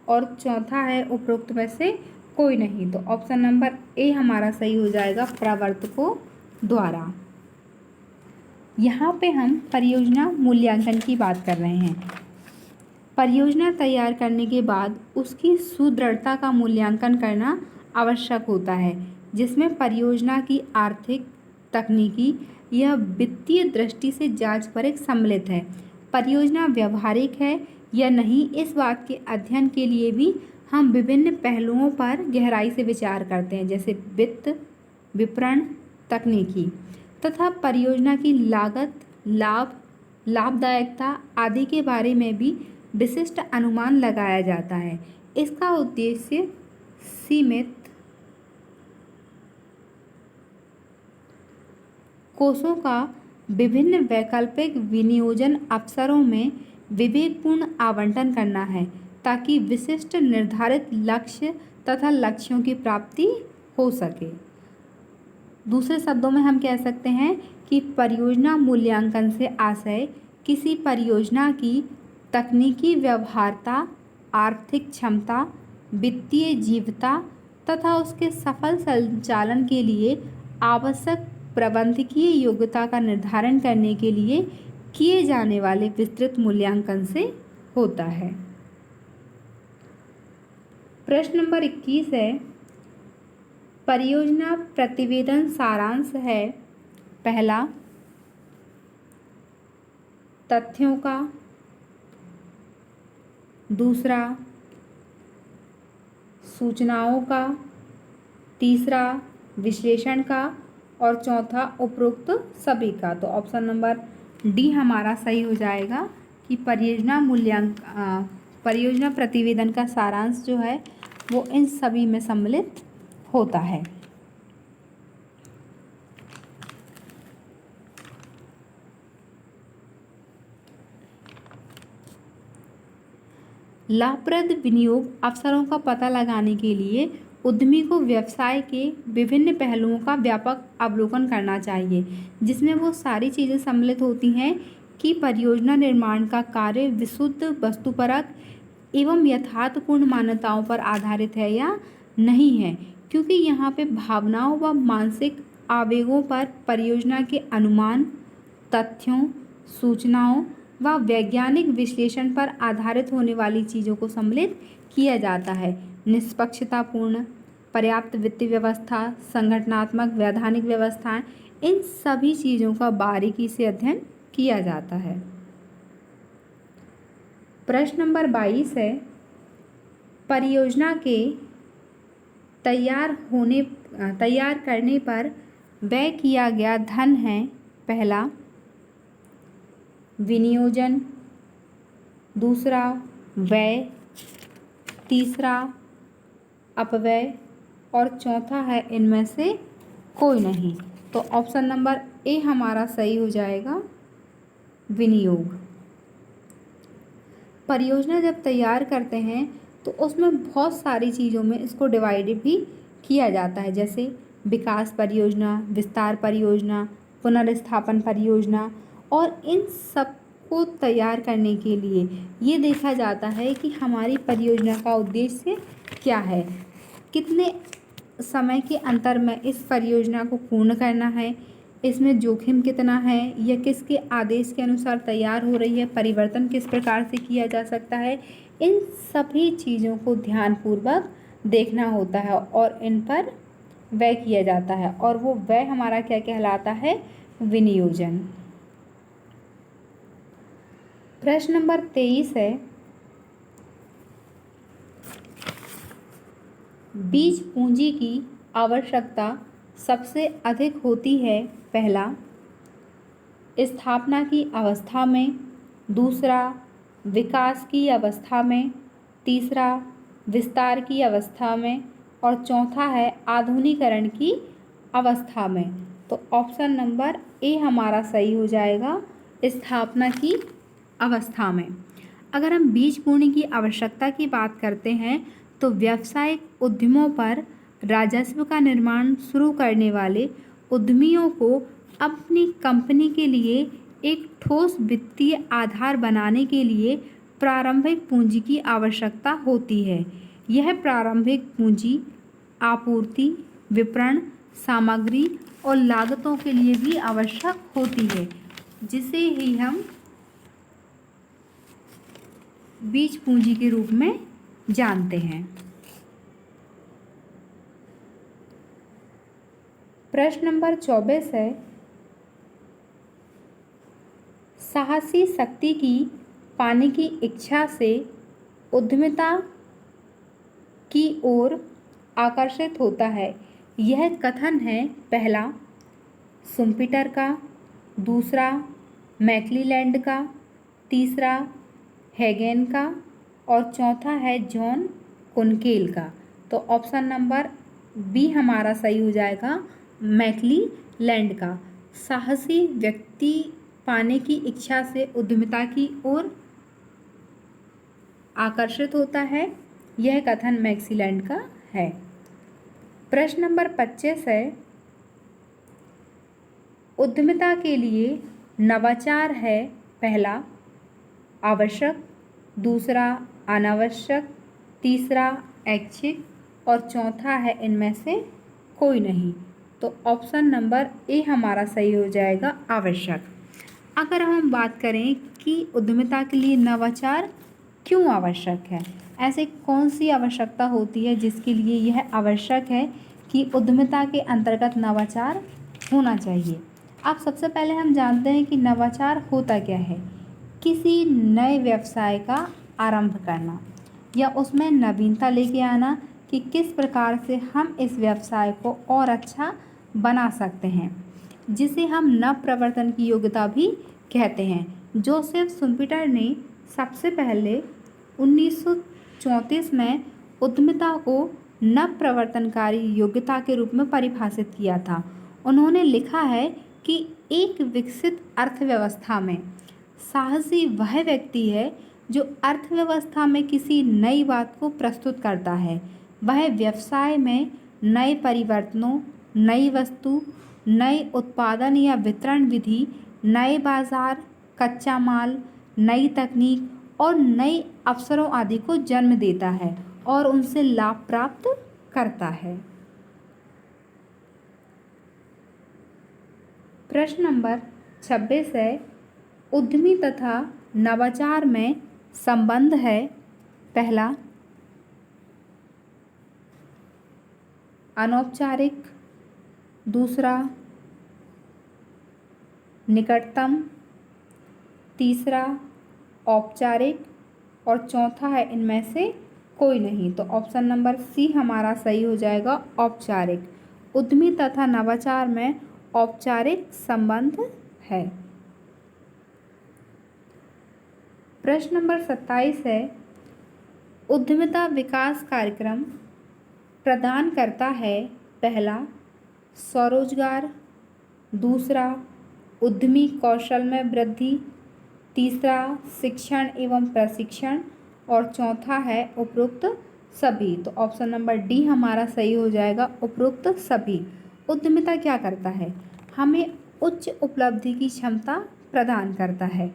और चौथा है उपरोक्त में से कोई नहीं। तो ऑप्शन नंबर ए हमारा सही हो जाएगा, प्रवर्तकों द्वारा। यहाँ पे हम परियोजना मूल्यांकन की बात कर रहे हैं। परियोजना तैयार करने के बाद उसकी सुदृढ़ता का मूल्यांकन करना आवश्यक होता है, जिसमें परियोजना की आर्थिक, तकनीकी या वित्तीय दृष्टि से जांच परख सम्मिलित है। परियोजना व्यवहारिक है या नहीं, इस बात के अध्ययन के लिए भी हम विभिन्न पहलुओं पर गहराई से विचार करते हैं, जैसे वित्त, विपणन, तकनीकी तथा परियोजना की लागत, लाभ, लाभदायकता आदि के बारे में भी विशिष्ट अनुमान लगाया जाता है। इसका उद्देश्य सीमित कोषों का विभिन्न वैकल्पिक विनियोजन अवसरों में विवेकपूर्ण आवंटन करना है, ताकि विशिष्ट निर्धारित लक्ष्य तथा लक्ष्यों की प्राप्ति हो सके। दूसरे शब्दों में हम कह सकते हैं कि परियोजना मूल्यांकन से आशय किसी परियोजना की तकनीकी व्यवहार्यता, आर्थिक क्षमता, वित्तीय जीवता तथा उसके सफल संचालन के लिए आवश्यक प्रबंधकीय योग्यता का निर्धारण करने के लिए किए जाने वाले विस्तृत मूल्यांकन से होता है। प्रश्न नंबर 21 है, परियोजना प्रतिवेदन सारांश है पहला तथ्यों का, दूसरा सूचनाओं का, तीसरा विश्लेषण का और चौथा उपरोक्त सभी का। तो ऑप्शन नंबर डी हमारा सही हो जाएगा कि परियोजना प्रतिवेदन का सारांश जो है वो इन सभी में सम्मिलित होता है। लाभप्रद विनियोग अवसरों का पता लगाने के लिए उद्यमी को व्यवसाय के विभिन्न पहलुओं का व्यापक अवलोकन करना चाहिए, जिसमें वो सारी चीज़ें सम्मिलित होती हैं कि परियोजना निर्माण का कार्य विशुद्ध वस्तुपरक एवं यथार्थपूर्ण मान्यताओं पर आधारित है या नहीं है, क्योंकि यहाँ पे भावनाओं व मानसिक आवेगों पर परियोजना के अनुमान, तथ्यों, सूचनाओं व वैज्ञानिक विश्लेषण पर आधारित होने वाली चीज़ों को सम्मिलित किया जाता है। निष्पक्षतापूर्ण, पर्याप्त वित्तीय व्यवस्था, संगठनात्मक वैधानिक व्यवस्थाएं, इन सभी चीज़ों का बारीकी से अध्ययन किया जाता है। प्रश्न नंबर 22 है, परियोजना के तैयार करने पर व्यय किया गया धन है। पहला विनियोजन, दूसरा व्यय, तीसरा अपव्यय और चौथा है इनमें से कोई नहीं। तो ऑप्शन नंबर ए हमारा सही हो जाएगा, विनियोग। परियोजना जब तैयार करते हैं तो उसमें बहुत सारी चीज़ों में इसको डिवाइड भी किया जाता है, जैसे विकास परियोजना, विस्तार परियोजना, पुनर्स्थापन परियोजना। और इन सब को तैयार करने के लिए ये देखा जाता है कि हमारी परियोजना का उद्देश्य क्या है, कितने समय के अंतर में इस परियोजना को पूर्ण करना है, इसमें जोखिम कितना है, यह किसके आदेश के अनुसार तैयार हो रही है, परिवर्तन किस प्रकार से किया जा सकता है। इन सभी चीज़ों को ध्यानपूर्वक देखना होता है और इन पर व्यय किया जाता है, और वो व्यय हमारा क्या कहलाता है, विनियोजन। प्रश्न नंबर 23 है, बीज पूंजी की आवश्यकता सबसे अधिक होती है। पहला स्थापना की अवस्था में, दूसरा विकास की अवस्था में, तीसरा विस्तार की अवस्था में और चौथा है आधुनिकीकरण की अवस्था में। तो ऑप्शन नंबर ए हमारा सही हो जाएगा, स्थापना की अवस्था में। अगर हम बीज पूंजी की आवश्यकता की बात करते हैं तो व्यावसायिक उद्यमों पर राजस्व का निर्माण शुरू करने वाले उद्यमियों को अपनी कंपनी के लिए एक ठोस वित्तीय आधार बनाने के लिए प्रारंभिक पूंजी की आवश्यकता होती है। यह प्रारंभिक पूंजी आपूर्ति, विपणन, सामग्री और लागतों के लिए भी आवश्यक होती है, जिसे ही हम बीज पूंजी के रूप में जानते हैं। प्रश्न नंबर 24 है, साहसी शक्ति की पाने की इच्छा से उद्यमिता की ओर आकर्षित होता है। यह कथन है पहला शुम्पीटर का, दूसरा मैक्लीलैंड का, तीसरा हेगेन का और चौथा है जॉन कुनकेल का। तो ऑप्शन नंबर बी हमारा सही हो जाएगा, मैक्लीलैंड का। साहसी व्यक्ति पाने की इच्छा से उद्यमिता की ओर आकर्षित होता है, यह कथन मैक्लीलैंड का है। प्रश्न नंबर 25 है, उद्यमिता के लिए नवाचार है। पहला आवश्यक, दूसरा अनावश्यक, तीसरा ऐच्छिक और चौथा है इनमें से कोई नहीं। तो ऑप्शन नंबर ए हमारा सही हो जाएगा, आवश्यक। अगर हम बात करें कि उद्यमिता के लिए नवाचार क्यों आवश्यक है, ऐसे कौन सी आवश्यकता होती है जिसके लिए यह आवश्यक है कि उद्यमिता के अंतर्गत नवाचार होना चाहिए। अब सबसे पहले हम जानते हैं कि नवाचार होता क्या है। किसी नए व्यवसाय का आरंभ करना या उसमें नवीनता लेके आना कि किस प्रकार से हम इस व्यवसाय को और अच्छा बना सकते हैं, जिसे हम नव प्रवर्तन की योग्यता भी कहते हैं। जोसेफ शुम्पीटर ने सबसे पहले 1934 में उद्यमिता को नव प्रवर्तनकारी योग्यता के रूप में परिभाषित किया था। उन्होंने लिखा है कि एक विकसित अर्थव्यवस्था में साहसी वह व्यक्ति है जो अर्थव्यवस्था में किसी नई बात को प्रस्तुत करता है। वह व्यवसाय में नए परिवर्तनों, नई वस्तु, नए उत्पादन या वितरण विधि, नए बाजार, कच्चा माल, नई तकनीक और नए अवसरों आदि को जन्म देता है और उनसे लाभ प्राप्त करता है। प्रश्न नंबर 26 है, उद्यमी तथा नवाचार में संबंध है। पहला अनौपचारिक, दूसरा निकटतम, तीसरा औपचारिक और चौथा है इनमें से कोई नहीं। तो ऑप्शन नंबर सी हमारा सही हो जाएगा, औपचारिक। उद्यमी तथा नवाचार में औपचारिक संबंध है। प्रश्न नंबर 27 है, उद्यमिता विकास कार्यक्रम प्रदान करता है पहला स्वरोजगार, दूसरा उद्यमी कौशल में वृद्धि, तीसरा शिक्षण एवं प्रशिक्षण और चौथा है उपरोक्त सभी। तो ऑप्शन नंबर डी हमारा सही हो जाएगा, उपरोक्त सभी। उद्यमिता क्या करता है? हमें उच्च उपलब्धि की क्षमता प्रदान करता है,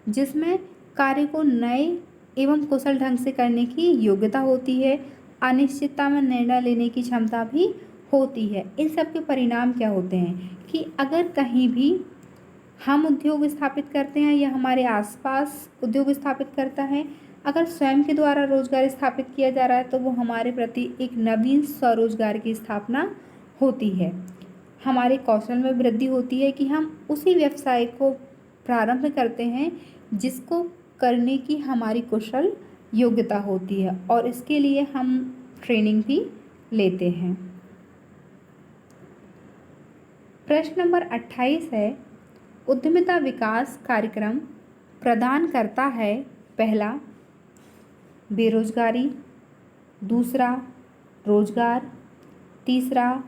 जिसमें कार्य को नए एवं कुशल ढंग से करने की योग्यता होती है। अनिश्चितता में निर्णय लेने की क्षमता भी होती है। इन सब के परिणाम क्या होते हैं कि अगर कहीं भी हम उद्योग स्थापित करते हैं या हमारे आसपास उद्योग स्थापित करता है, अगर स्वयं के द्वारा रोजगार स्थापित किया जा रहा है तो वो हमारे प्रति एक नवीन स्वरोजगार की स्थापना होती है। हमारे कौशल में वृद्धि होती है कि हम उसी व्यवसाय को प्रारंभ करते हैं जिसको करने की हमारी कुशल योग्यता होती है, और इसके लिए हम ट्रेनिंग भी लेते हैं। प्रश्न नंबर 28 है, उद्यमिता विकास कार्यक्रम प्रदान करता है पहला बेरोजगारी, दूसरा रोजगार, तीसरा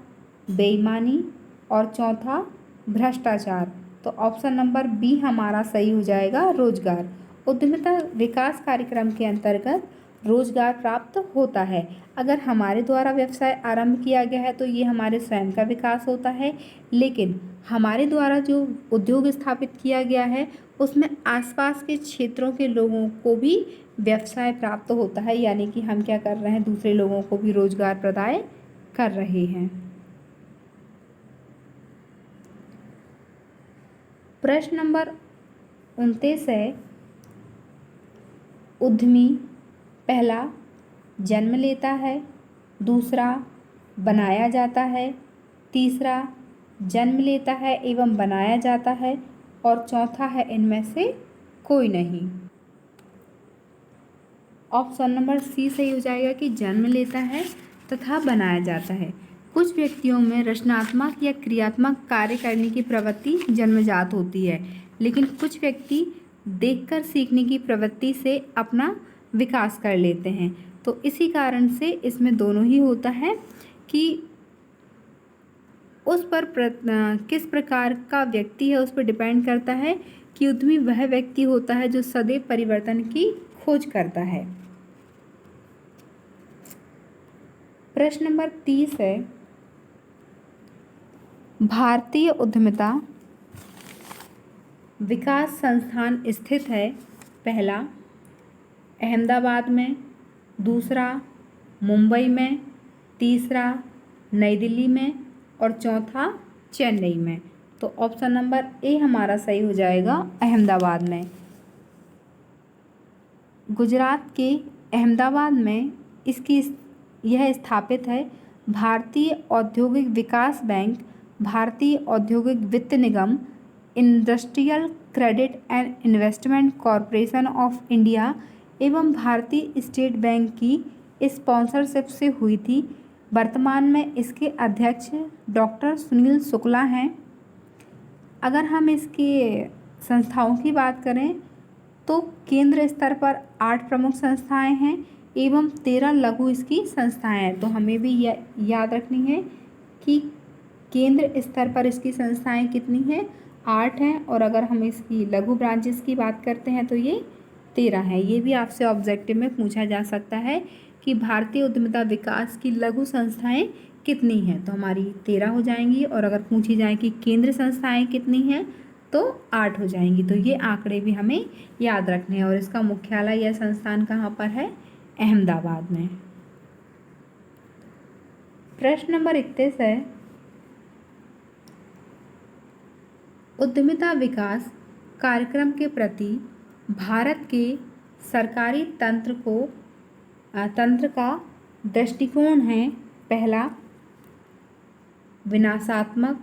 बेईमानी और चौथा भ्रष्टाचार। तो ऑप्शन नंबर बी हमारा सही हो जाएगा, रोजगार। उद्यमिता विकास कार्यक्रम के अंतर्गत रोजगार प्राप्त होता है। अगर हमारे द्वारा व्यवसाय आरंभ किया गया है तो ये हमारे स्वयं का विकास होता है, लेकिन हमारे द्वारा जो उद्योग स्थापित किया गया है उसमें आसपास के क्षेत्रों के लोगों को भी व्यवसाय प्राप्त होता है, यानी कि हम क्या कर रहे हैं, दूसरे लोगों को भी रोजगार प्रदान कर रहे हैं। प्रश्न नंबर 29 है, उद्यमी पहला जन्म लेता है, दूसरा बनाया जाता है, तीसरा जन्म लेता है एवं बनाया जाता है और चौथा है इनमें से कोई नहीं। ऑप्शन नंबर सी सही हो जाएगा कि जन्म लेता है तथा बनाया जाता है। कुछ व्यक्तियों में रचनात्मक या क्रियात्मक कार्य करने की प्रवृत्ति जन्मजात होती है, लेकिन कुछ व्यक्ति देखकर सीखने की प्रवृत्ति से अपना विकास कर लेते हैं। तो इसी कारण से इसमें दोनों ही होता है कि उस पर किस प्रकार का व्यक्ति है उस पर डिपेंड करता है कि उद्यमी वह व्यक्ति होता है जो सदैव परिवर्तन की खोज करता है। प्रश्न नंबर 30 है, भारतीय उद्यमिता विकास संस्थान स्थित है पहला अहमदाबाद में, दूसरा मुंबई में, तीसरा नई दिल्ली में और चौथा चेन्नई में। तो ऑप्शन नंबर ए हमारा सही हो जाएगा, अहमदाबाद में। गुजरात के अहमदाबाद में यह स्थापित है। भारतीय औद्योगिक विकास बैंक, भारतीय औद्योगिक वित्त निगम, industrial credit and investment corporation of India एवं भारतीय स्टेट बैंक की स्पॉन्सरशिप से हुई थी। वर्तमान में इसके अध्यक्ष डॉक्टर सुनील शुक्ला हैं। अगर हम इसके संस्थाओं की बात करें तो केंद्र स्तर पर 8 प्रमुख संस्थाएं हैं एवं 13 लघु इसकी संस्थाएं हैं। तो हमें भी याद रखनी है कि केंद्र स्तर पर इसकी संस्थाएं कितनी हैं, 8 हैं, और अगर हम इसकी लघु ब्रांचेस की बात करते हैं तो ये 13 हैं। ये भी आपसे ऑब्जेक्टिव में पूछा जा सकता है कि भारतीय उद्यमिता विकास की लघु संस्थाएं कितनी हैं, तो हमारी 13 हो जाएंगी, और अगर पूछी जाए कि केंद्र संस्थाएं कितनी हैं तो 8 हो जाएंगी। तो ये आंकड़े भी हमें याद रखने हैं, और इसका मुख्यालय यह संस्थान कहाँ पर है, अहमदाबाद में। प्रश्न नंबर 31 है, उद्यमिता विकास कार्यक्रम के प्रति भारत के सरकारी तंत्र का दृष्टिकोण है पहला विनाशात्मक,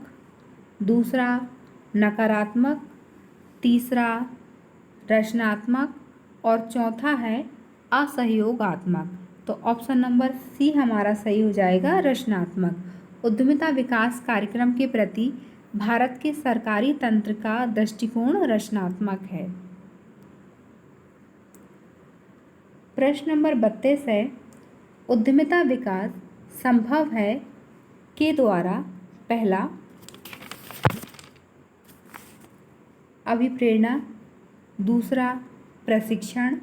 दूसरा नकारात्मक, तीसरा रचनात्मक और चौथा है असहयोगात्मक। तो ऑप्शन नंबर सी हमारा सही हो जाएगा, रचनात्मक। उद्यमिता विकास कार्यक्रम के प्रति भारत के सरकारी तंत्र का दृष्टिकोण रचनात्मक है। प्रश्न नंबर 32 है, उद्यमिता विकास संभव है के द्वारा पहला अभिप्रेरणा, दूसरा प्रशिक्षण,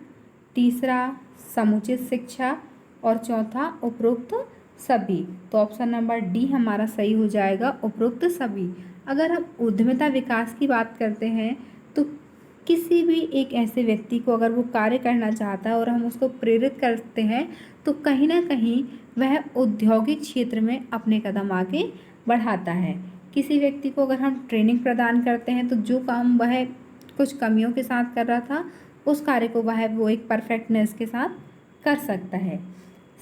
तीसरा समुचित शिक्षा और चौथा उपरोक्त सभी। तो ऑप्शन नंबर डी हमारा सही हो जाएगा, उपरोक्त सभी। अगर हम उद्यमिता विकास की बात करते हैं तो किसी भी एक ऐसे व्यक्ति को अगर वो कार्य करना चाहता है और हम उसको प्रेरित करते हैं तो कहीं ना कहीं वह औद्योगिक क्षेत्र में अपने कदम आगे बढ़ाता है। किसी व्यक्ति को अगर हम ट्रेनिंग प्रदान करते हैं तो जो काम वह कुछ कमियों के साथ कर रहा था उस कार्य को वो एक परफेक्टनेस के साथ कर सकता है।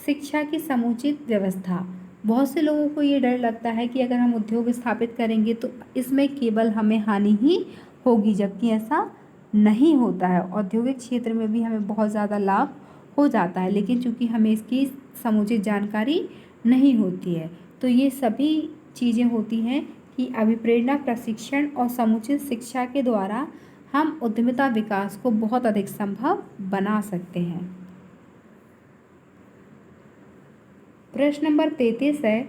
शिक्षा की समुचित व्यवस्था, बहुत से लोगों को ये डर लगता है कि अगर हम उद्योग स्थापित करेंगे तो इसमें केवल हमें हानि ही होगी, जबकि ऐसा नहीं होता है। औद्योगिक क्षेत्र में भी हमें बहुत ज़्यादा लाभ हो जाता है, लेकिन चूंकि हमें इसकी समुचित जानकारी नहीं होती है। तो ये सभी चीज़ें होती हैं कि अभिप्रेरणा, प्रशिक्षण और समुचित शिक्षा के द्वारा हम उद्यमिता विकास को बहुत अधिक संभव बना सकते हैं। प्रश्न नंबर 33 है,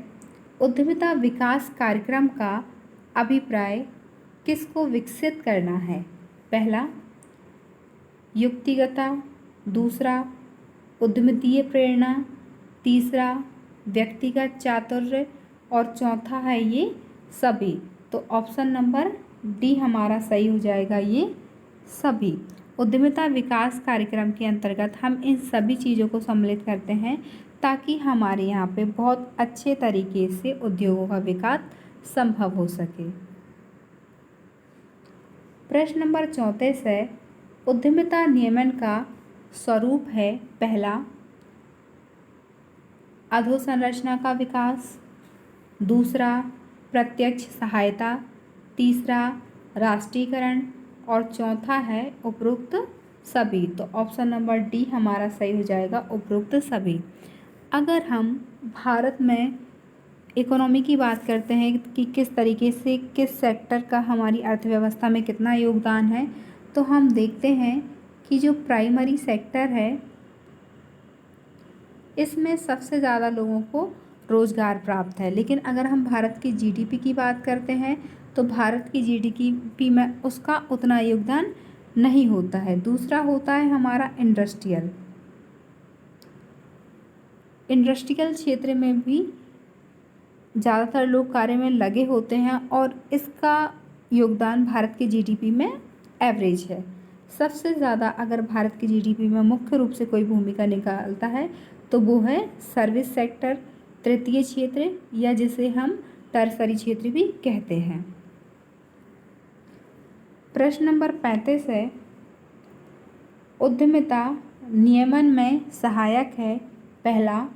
उद्यमिता विकास कार्यक्रम का अभिप्राय किसको विकसित करना है? पहला युक्तिगता, दूसरा उद्यमितीय प्रेरणा, तीसरा व्यक्तिगत चातुर्य और चौथा है ये सभी। तो ऑप्शन नंबर डी हमारा सही हो जाएगा, ये सभी। उद्यमिता विकास कार्यक्रम के अंतर्गत हम इन सभी चीज़ों को सम्मिलित करते हैं ताकि हमारे यहाँ पे बहुत अच्छे तरीके से उद्योगों का विकास संभव हो सके। प्रश्न नंबर 34 है, उद्यमिता नियमन का स्वरूप है पहला अधोसंरचना का विकास, दूसरा प्रत्यक्ष सहायता, तीसरा राष्ट्रीयकरण और चौथा है उपरोक्त सभी। तो ऑप्शन नंबर डी हमारा सही हो जाएगा, उपरोक्त सभी। अगर हम भारत में इकोनॉमी की बात करते हैं कि किस तरीके से किस सेक्टर का हमारी अर्थव्यवस्था में कितना योगदान है, तो हम देखते हैं कि जो प्राइमरी सेक्टर है इसमें सबसे ज़्यादा लोगों को रोज़गार प्राप्त है। लेकिन अगर हम भारत की जीडीपी की बात करते हैं तो भारत की जीडीपी में उसका उतना योगदान नहीं होता है। दूसरा होता है हमारा इंडस्ट्रियल क्षेत्र में भी ज़्यादातर लोग कार्य में लगे होते हैं और इसका योगदान भारत की जीडीपी में एवरेज है। सबसे ज़्यादा अगर भारत की जीडीपी में मुख्य रूप से कोई भूमिका निकालता है तो वो है सर्विस सेक्टर, तृतीय क्षेत्र या जिसे हम टर्सरी क्षेत्र भी कहते हैं। प्रश्न नंबर 35 है, उद्यमिता नियमन में सहायक है पहला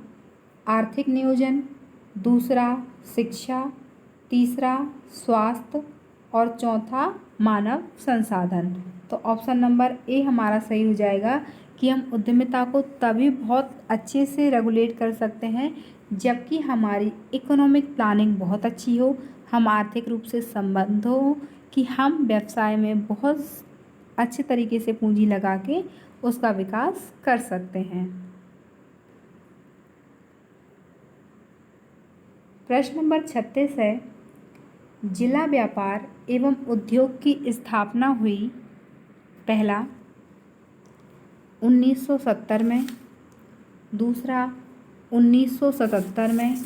आर्थिक नियोजन, दूसरा शिक्षा, तीसरा स्वास्थ्य और चौथा मानव संसाधन। तो ऑप्शन नंबर ए हमारा सही हो जाएगा कि हम उद्यमिता को तभी बहुत अच्छे से रेगुलेट कर सकते हैं जबकि हमारी इकोनॉमिक प्लानिंग बहुत अच्छी हो, हम आर्थिक रूप से संबद्ध हो कि हम व्यवसाय में बहुत अच्छे तरीके से पूंजी लगा के उसका विकास कर सकते हैं। प्रश्न नंबर 36 है, जिला व्यापार एवं उद्योग की स्थापना हुई पहला 1970 में, दूसरा 1977 में,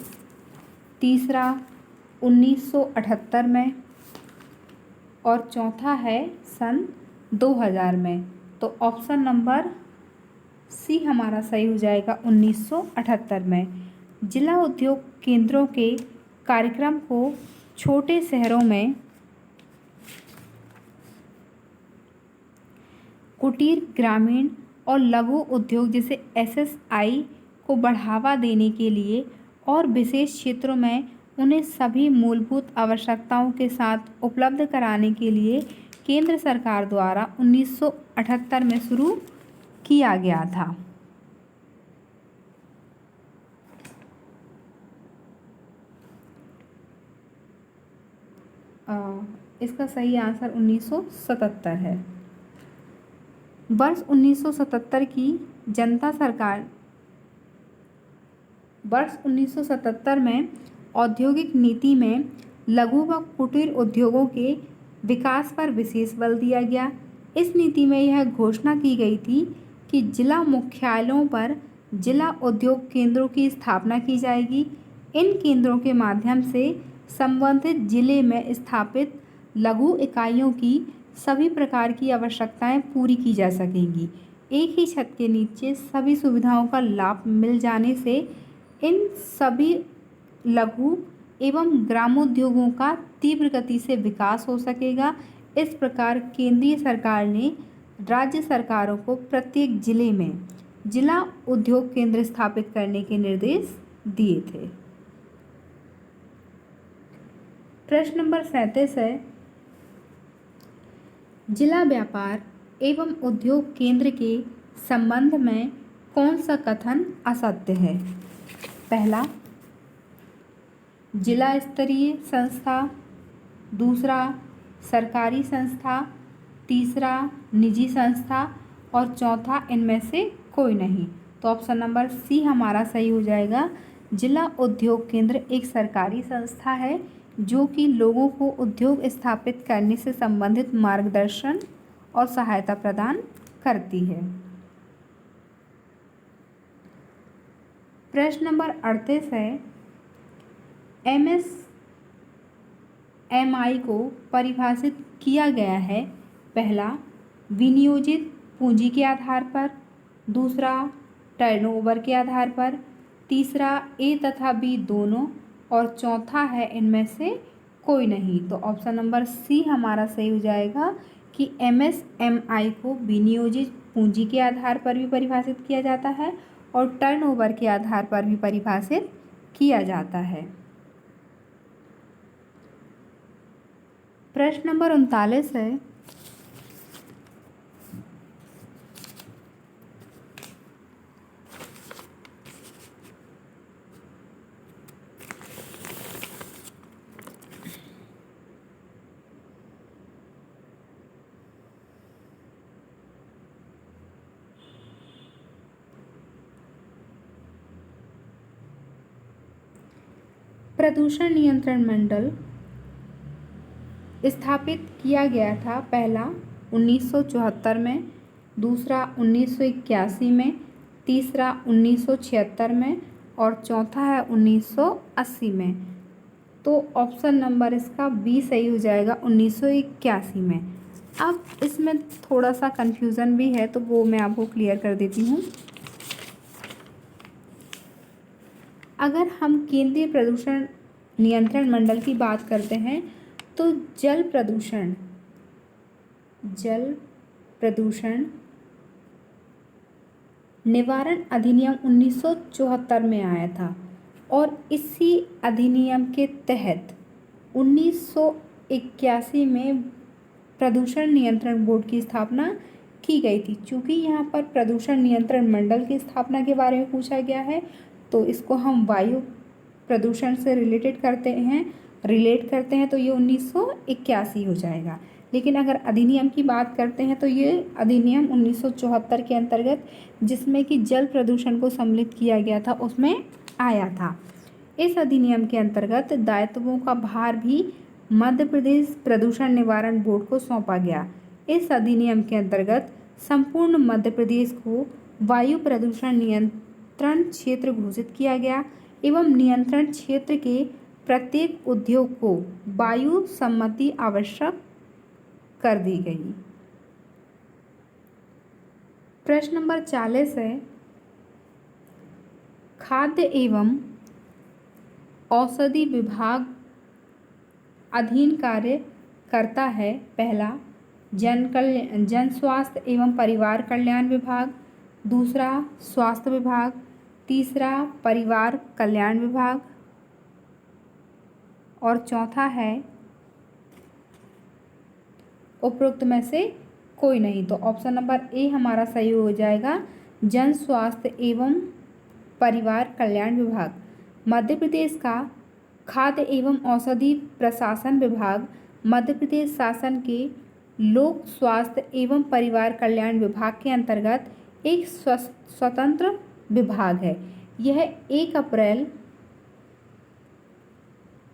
तीसरा 1978 में और चौथा है सन 2000 में। तो ऑप्शन नंबर सी हमारा सही हो जाएगा 1978 में। जिला उद्योग केंद्रों के कार्यक्रम को छोटे शहरों में कुटीर, ग्रामीण और लघु उद्योग जैसे एसएसआई को बढ़ावा देने के लिए और विशेष क्षेत्रों में उन्हें सभी मूलभूत आवश्यकताओं के साथ उपलब्ध कराने के लिए केंद्र सरकार द्वारा 1978 में शुरू किया गया था। इसका सही आंसर 1977 है। वर्ष 1977 की जनता सरकार वर्ष 1977 में औद्योगिक नीति में लघु व कुटीर उद्योगों के विकास पर विशेष बल दिया गया। इस नीति में यह घोषणा की गई थी कि जिला मुख्यालयों पर जिला उद्योग केंद्रों की स्थापना की जाएगी। इन केंद्रों के माध्यम से संबंधित जिले में स्थापित लघु इकाइयों की सभी प्रकार की आवश्यकताएं पूरी की जा सकेंगी। एक ही छत के नीचे सभी सुविधाओं का लाभ मिल जाने से इन सभी लघु एवं ग्रामोद्योगों का तीव्र गति से विकास हो सकेगा। इस प्रकार केंद्रीय सरकार ने राज्य सरकारों को प्रत्येक जिले में जिला उद्योग केंद्र स्थापित करने के निर्देश दिए थे। प्रश्न नंबर 37 है, जिला व्यापार एवं उद्योग केंद्र के संबंध में कौन सा कथन असत्य है? पहला, जिला स्तरीय संस्था, दूसरा सरकारी संस्था, तीसरा निजी संस्था और चौथा इनमें से कोई नहीं। तो ऑप्शन नंबर सी हमारा सही हो जाएगा। जिला उद्योग केंद्र एक सरकारी संस्था है जो कि लोगों को उद्योग स्थापित करने से संबंधित मार्गदर्शन और सहायता प्रदान करती है। प्रश्न नंबर 38 है, एमएसएमई को परिभाषित किया गया है। पहला, विनियोजित पूंजी के आधार पर, दूसरा टर्नओवर के आधार पर, तीसरा ए तथा बी दोनों और चौथा है इनमें से कोई नहीं। तो ऑप्शन नंबर सी हमारा सही हो जाएगा कि एमएसएमई को विनियोजित पूंजी के आधार पर भी परिभाषित किया जाता है और टर्नओवर के आधार पर भी परिभाषित किया जाता है। प्रश्न नंबर 39 है, प्रदूषण नियंत्रण मंडल स्थापित किया गया था। पहला 1974 में, दूसरा 1981 में, तीसरा 1976 में और चौथा है 1980 में। तो ऑप्शन नंबर इसका बी सही हो जाएगा 1981 में। अब इसमें थोड़ा सा कन्फ्यूज़न भी है तो वो मैं आपको क्लियर कर देती हूँ। अगर हम केंद्रीय प्रदूषण नियंत्रण मंडल की बात करते हैं तो जल प्रदूषण निवारण अधिनियम 1974 में आया था और इसी अधिनियम के तहत 1981 में प्रदूषण नियंत्रण बोर्ड की स्थापना की गई थी। चूँकि यहाँ पर प्रदूषण नियंत्रण मंडल की स्थापना के बारे में पूछा गया है तो इसको हम वायु प्रदूषण से रिलेट करते हैं तो ये 1981 हो जाएगा। लेकिन अगर अधिनियम की बात करते हैं तो ये अधिनियम 1974 के अंतर्गत जिसमें कि जल प्रदूषण को सम्मिलित किया गया था उसमें आया था। इस अधिनियम के अंतर्गत दायित्वों का भार भी मध्य प्रदेश प्रदूषण निवारण बोर्ड को सौंपा गया। इस अधिनियम के अंतर्गत संपूर्ण मध्य प्रदेश को वायु प्रदूषण नियंत्रण क्षेत्र घोषित किया गया एवं नियंत्रण क्षेत्र के प्रत्येक उद्योग को वायु सम्मति आवश्यक कर दी गई। प्रश्न नंबर 40 है, खाद्य एवं औषधि विभाग अधीन कार्य करता है। पहला जन स्वास्थ्य एवं परिवार कल्याण विभाग, दूसरा स्वास्थ्य विभाग, तीसरा परिवार कल्याण विभाग और चौथा है उपरोक्त में से कोई नहीं। तो ऑप्शन नंबर ए हमारा सही हो जाएगा, जन स्वास्थ्य एवं परिवार कल्याण विभाग। मध्य प्रदेश का खाद्य एवं औषधि प्रशासन विभाग मध्य प्रदेश शासन के लोक स्वास्थ्य एवं परिवार कल्याण विभाग के अंतर्गत एक स्वतंत्र विभाग है। यह 1 अप्रैल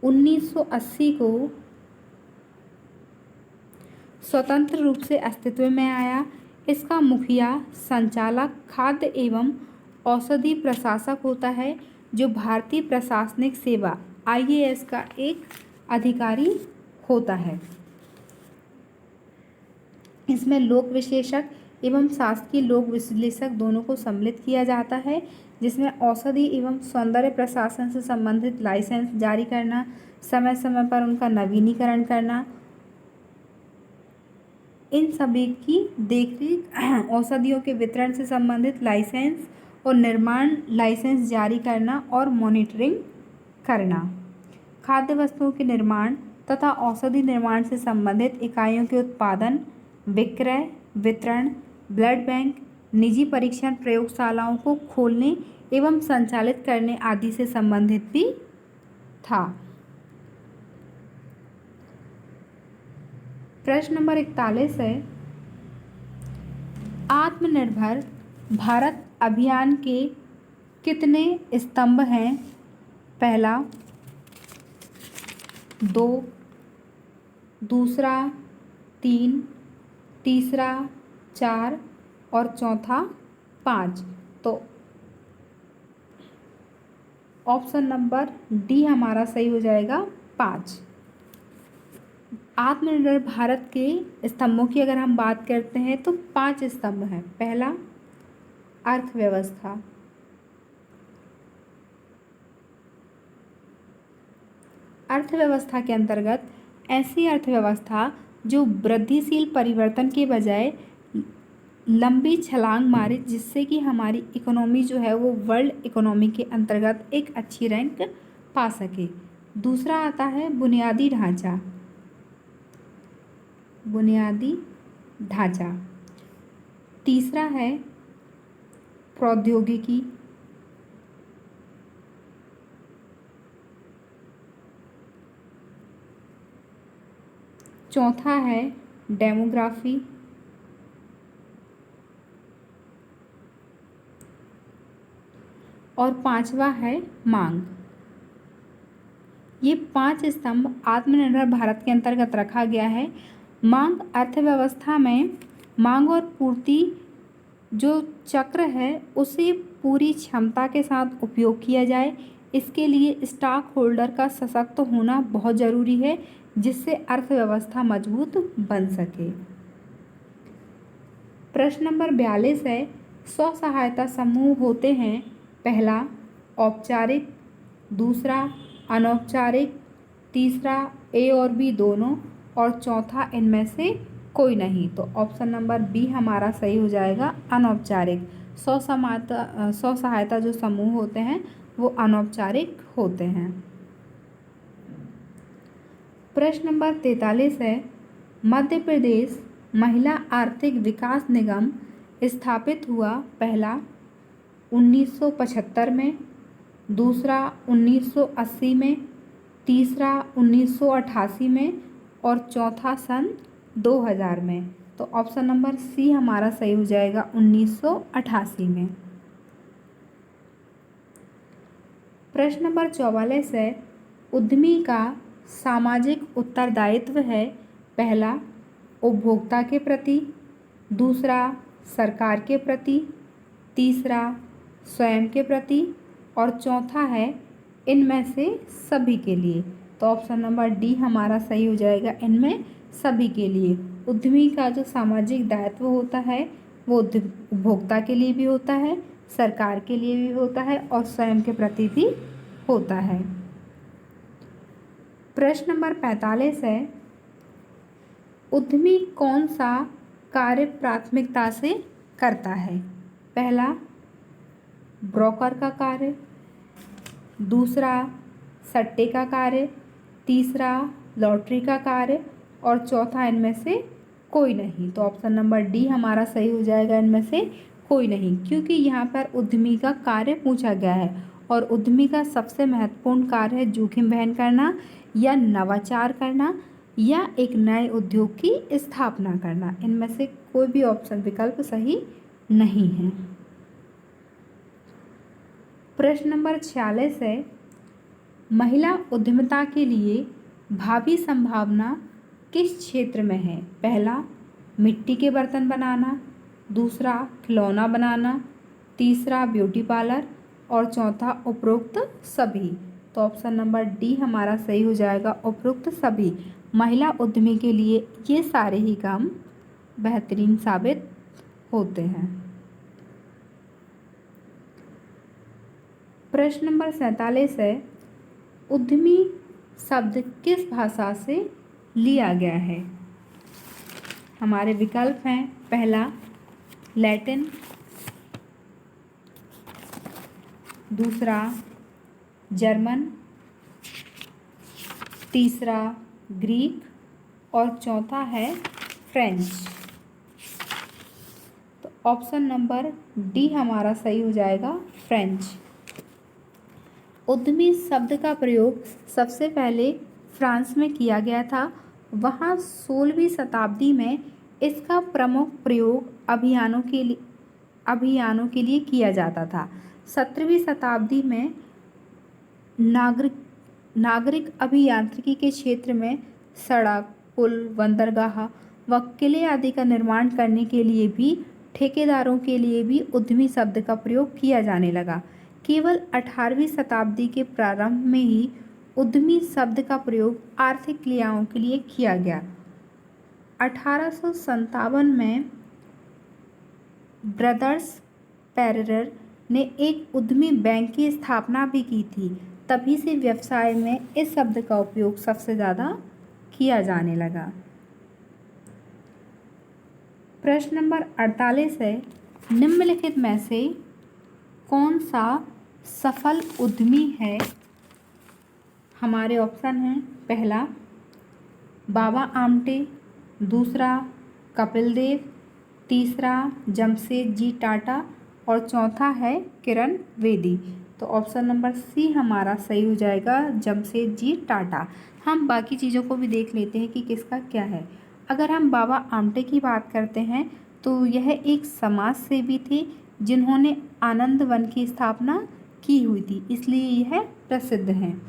1980 को स्वतंत्र रूप से अस्तित्व में आया। इसका मुखिया संचालक खाद्य एवं औषधि प्रशासक होता है, जो भारतीय प्रशासनिक सेवा IAS का एक अधिकारी होता है। इसमें लोक विशेषज्ञ एवं शासकीय लोक विश्लेषक दोनों को सम्मिलित किया जाता है, जिसमें औषधि एवं सौंदर्य प्रशासन से संबंधित लाइसेंस जारी करना, समय समय पर उनका नवीनीकरण करना, इन सभी की देखरेख, औषधियों के वितरण से संबंधित लाइसेंस और निर्माण लाइसेंस जारी करना और मॉनिटरिंग करना, खाद्य वस्तुओं के निर्माण तथा औषधि निर्माण से संबंधित इकाइयों के उत्पादन, विक्रय, वितरण, ब्लड बैंक, निजी परीक्षण प्रयोगशालाओं को खोलने एवं संचालित करने आदि से संबंधित भी था। प्रश्न नंबर 41 है, आत्मनिर्भर भारत अभियान के कितने स्तंभ हैं? पहला 2, दूसरा 3, तीसरा 4 और चौथा 5। तो ऑप्शन नंबर डी हमारा सही हो जाएगा 5। आत्मनिर्भर भारत के स्तंभों की अगर हम बात करते हैं तो 5 स्तंभ हैं। पहला अर्थव्यवस्था, अर्थव्यवस्था के अंतर्गत ऐसी अर्थव्यवस्था जो वृद्धिशील परिवर्तन के बजाय लंबी छलांग मारे, जिससे कि हमारी इकोनॉमी जो है वो वर्ल्ड इकोनॉमी के अंतर्गत एक अच्छी रैंक पा सके। दूसरा आता है बुनियादी ढांचा, बुनियादी ढांचा। तीसरा है प्रौद्योगिकी, चौथा है डेमोग्राफी, और पांचवा है मांग। ये 5 स्तंभ आत्मनिर्भर भारत के अंतर्गत रखा गया है। मांग अर्थव्यवस्था में मांग और पूर्ति जो चक्र है उसे पूरी क्षमता के साथ उपयोग किया जाए। इसके लिए स्टॉक होल्डर का सशक्त होना बहुत ज़रूरी है, जिससे अर्थव्यवस्था मजबूत बन सके। प्रश्न नंबर 42 है, स्व सहायता समूह होते हैं। पहला औपचारिक, दूसरा अनौपचारिक, तीसरा ए और बी दोनों, और चौथा इनमें से कोई नहीं। तो ऑप्शन नंबर बी हमारा सही हो जाएगा, अनौपचारिक। स्व सहायता जो समूह होते हैं वो अनौपचारिक होते हैं। प्रश्न नंबर 43 है, मध्य प्रदेश महिला आर्थिक विकास निगम स्थापित हुआ। पहला 1975 में, दूसरा 1980 में, तीसरा 1988 में और चौथा सन 2000 में। तो ऑप्शन नंबर सी हमारा सही हो जाएगा, 1988 में। प्रश्न नंबर 44 है, उद्यमी का सामाजिक उत्तरदायित्व है। पहला उपभोक्ता के प्रति, दूसरा सरकार के प्रति, तीसरा स्वयं के प्रति और चौथा है इनमें से सभी के लिए। तो ऑप्शन नंबर डी हमारा सही हो जाएगा, इनमें सभी के लिए। उद्यमी का जो सामाजिक दायित्व होता है वो उपभोक्ता के लिए भी होता है, सरकार के लिए भी होता है और स्वयं के प्रति भी होता है। प्रश्न नंबर 45 है, उद्यमी कौन सा कार्य प्राथमिकता से करता है? पहला ब्रोकर का कार्य, दूसरा सट्टे का कार्य, तीसरा लॉटरी का कार्य और चौथा इनमें से कोई नहीं। तो ऑप्शन नंबर डी हमारा सही हो जाएगा, इनमें से कोई नहीं, क्योंकि यहाँ पर उद्यमी का कार्य पूछा गया है और उद्यमी का सबसे महत्वपूर्ण कार्य है जोखिम वहन करना या नवाचार करना, या एक नए उद्योग की स्थापना करना। इनमें से कोई भी ऑप्शन विकल्प सही नहीं है। प्रश्न नंबर 46 है, महिला उद्यमिता के लिए भावी संभावना किस क्षेत्र में है? पहला, मिट्टी के बर्तन बनाना, दूसरा खिलौना बनाना, तीसरा ब्यूटी पार्लर और चौथा उपरोक्त सभी। तो ऑप्शन नंबर डी हमारा सही हो जाएगा, उपरोक्त सभी। महिला उद्यमी के लिए ये सारे ही काम बेहतरीन साबित होते हैं। प्रश्न नंबर 47 है, उद्यमी शब्द किस भाषा से लिया गया है? हमारे विकल्प हैं, पहला लैटिन, दूसरा जर्मन, तीसरा ग्रीक और चौथा है फ्रेंच। तो ऑप्शन नंबर डी हमारा सही हो जाएगा, फ्रेंच। उद्यमी शब्द का प्रयोग सबसे पहले फ्रांस में किया गया था। वहाँ 16वीं शताब्दी में इसका प्रमुख प्रयोग अभियानों के लिए किया जाता था। 17वीं शताब्दी में नागरिक अभियांत्रिकी के क्षेत्र में सड़क, पुल, बंदरगाह व किले आदि का निर्माण करने के लिए भी ठेकेदारों के लिए भी उद्यमी शब्द का प्रयोग किया जाने लगा। केवल 18वीं शताब्दी के प्रारंभ में ही उद्यमी शब्द का प्रयोग आर्थिक क्रियाओं के लिए किया गया। 1857 में ब्रदर्स पेरेर ने एक उद्यमी बैंक की स्थापना भी की थी। तभी से व्यवसाय में इस शब्द का उपयोग सबसे ज़्यादा किया जाने लगा। प्रश्न नंबर 48 है, निम्नलिखित में से कौन सा सफल उद्यमी है? हमारे ऑप्शन हैं, पहला बाबा आमटे, दूसरा कपिल देव, तीसरा जमशेदजी टाटा और चौथा है किरण बेदी। तो ऑप्शन नंबर सी हमारा सही हो जाएगा, जमशेदजी टाटा। हम बाकी चीज़ों को भी देख लेते हैं कि किसका क्या है। अगर हम बाबा आमटे की बात करते हैं तो यह एक समाज सेवी थे जिन्होंने आनंद वन की स्थापना की हुई थी, इसलिए यह प्रसिद्ध हैं।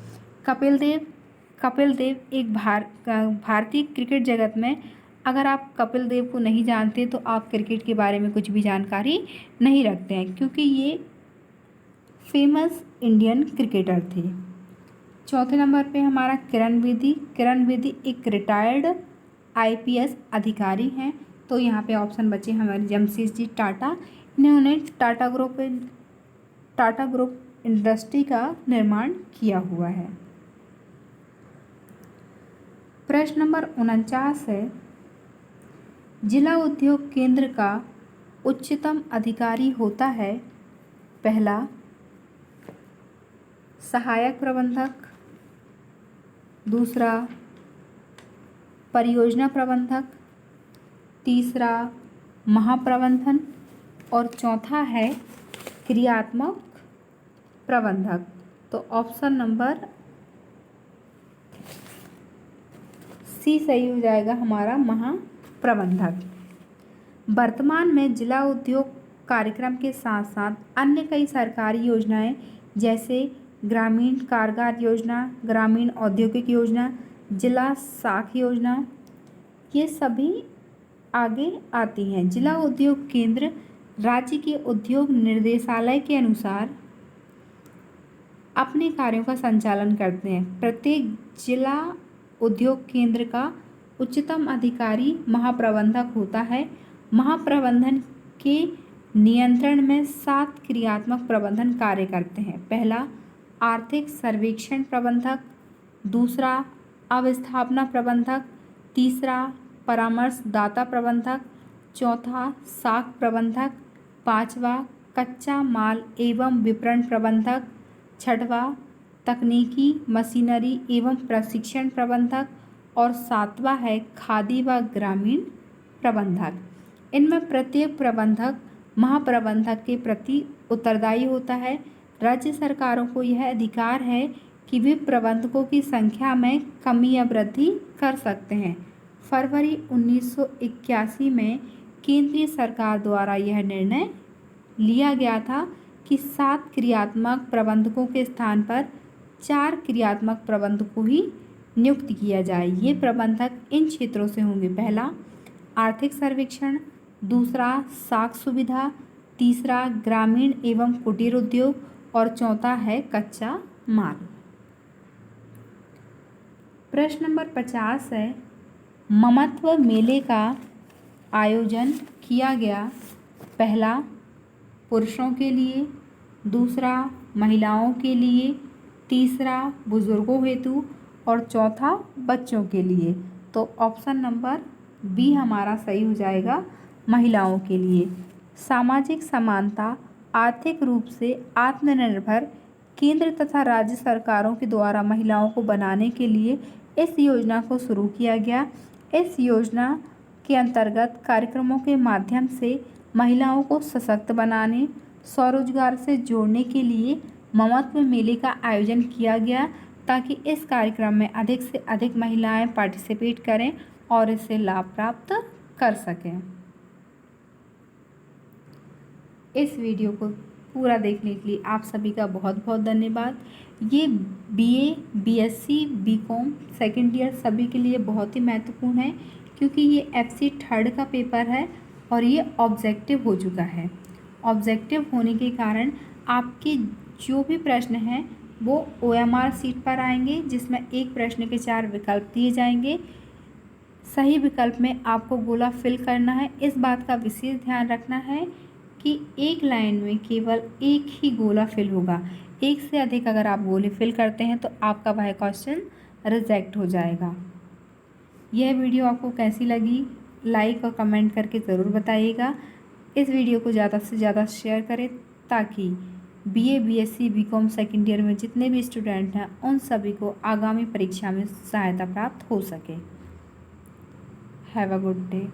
कपिल देव एक भारतीय क्रिकेट जगत में, अगर आप कपिल देव को नहीं जानते तो आप क्रिकेट के बारे में कुछ भी जानकारी नहीं रखते हैं, क्योंकि ये फेमस इंडियन क्रिकेटर थे। चौथे नंबर पे हमारा किरण बेदी एक रिटायर्ड IPS अधिकारी हैं। तो यहाँ पे ऑप्शन बचे हमारे जमशेदजी टाटा। इन्होंने टाटा ग्रुप इंडस्ट्री का निर्माण किया हुआ है। प्रश्न नंबर 49 है, जिला उद्योग केंद्र का उच्चतम अधिकारी होता है? पहला सहायक प्रबंधक, दूसरा परियोजना प्रबंधक, तीसरा महाप्रबंधन और चौथा है क्रियात्मक प्रबंधक। तो ऑप्शन नंबर सी सही हो जाएगा हमारा, महाप्रबंधक। वर्तमान में जिला उद्योग कार्यक्रम के साथ साथ अन्य कई सरकारी योजनाएं जैसे ग्रामीण कारागार योजना, ग्रामीण औद्योगिक योजना, जिला साख योजना, ये सभी आगे आती हैं। जिला उद्योग केंद्र राज्य के उद्योग निर्देशालय के अनुसार अपने कार्यों का संचालन करते हैं। प्रत्येक जिला उद्योग केंद्र का उच्चतम अधिकारी महाप्रबंधक होता है। महाप्रबंधन के नियंत्रण में 7 क्रियात्मक प्रबंधन कार्य करते हैं। पहला आर्थिक सर्वेक्षण प्रबंधक, दूसरा अवस्थापना प्रबंधक, तीसरा परामर्शदाता प्रबंधक, चौथा साख प्रबंधक, पांचवा कच्चा माल एवं विपणन प्रबंधक, छठवां तकनीकी मशीनरी एवं प्रशिक्षण प्रबंधक और सातवां है खादी व ग्रामीण प्रबंधक। इनमें प्रत्येक प्रबंधक महाप्रबंधक के प्रति उत्तरदायी होता है। राज्य सरकारों को यह अधिकार है कि वे प्रबंधकों की संख्या में कमी या वृद्धि कर सकते हैं। फरवरी 1981 में केंद्रीय सरकार द्वारा यह निर्णय लिया गया था कि 7 क्रियात्मक प्रबंधकों के स्थान पर 4 क्रियात्मक प्रबंधकों ही नियुक्त किया जाए। ये प्रबंधक इन क्षेत्रों से होंगे: पहला आर्थिक सर्वेक्षण, दूसरा साख सुविधा, तीसरा ग्रामीण एवं कुटीर उद्योग और चौथा है कच्चा माल। प्रश्न नंबर 50 है, ममत्व मेले का आयोजन किया गया पहला पुरुषों के लिए, दूसरा महिलाओं के लिए, तीसरा बुजुर्गों हेतु और चौथा बच्चों के लिए। तो ऑप्शन नंबर बी हमारा सही हो जाएगा, महिलाओं के लिए। सामाजिक समानता, आर्थिक रूप से आत्मनिर्भर केंद्र तथा राज्य सरकारों के द्वारा महिलाओं को बनाने के लिए इस योजना को शुरू किया गया। इस योजना के अंतर्गत कार्यक्रमों के माध्यम से महिलाओं को सशक्त बनाने, स्वरोजगार से जोड़ने के लिए ममत्व मेले का आयोजन किया गया, ताकि इस कार्यक्रम में अधिक से अधिक महिलाएं पार्टिसिपेट करें और इससे लाभ प्राप्त कर सकें। इस वीडियो को पूरा देखने के लिए आप सभी का बहुत बहुत धन्यवाद। ये BA, BSc, BCom second year सभी के लिए बहुत ही महत्वपूर्ण है, क्योंकि ये एफसी थर्ड का पेपर है और ये ऑब्जेक्टिव हो चुका है। ऑब्जेक्टिव होने के कारण आपके जो भी प्रश्न हैं वो ओएमआर सीट पर आएंगे, जिसमें एक प्रश्न के 4 विकल्प दिए जाएंगे। सही विकल्प में आपको गोला फिल करना है। इस बात का विशेष ध्यान रखना है कि एक लाइन में केवल एक ही गोला फिल होगा। एक से अधिक अगर आप गोले फिल करते हैं तो आपका वह क्वेश्चन रिजेक्ट हो जाएगा। यह वीडियो आपको कैसी लगी, लाइक और कमेंट करके ज़रूर बताइएगा। इस वीडियो को ज़्यादा से ज़्यादा शेयर करें, ताकि BA, BSc, BCom second year में जितने भी स्टूडेंट हैं उन सभी को आगामी परीक्षा में सहायता प्राप्त हो सके। Have a good day.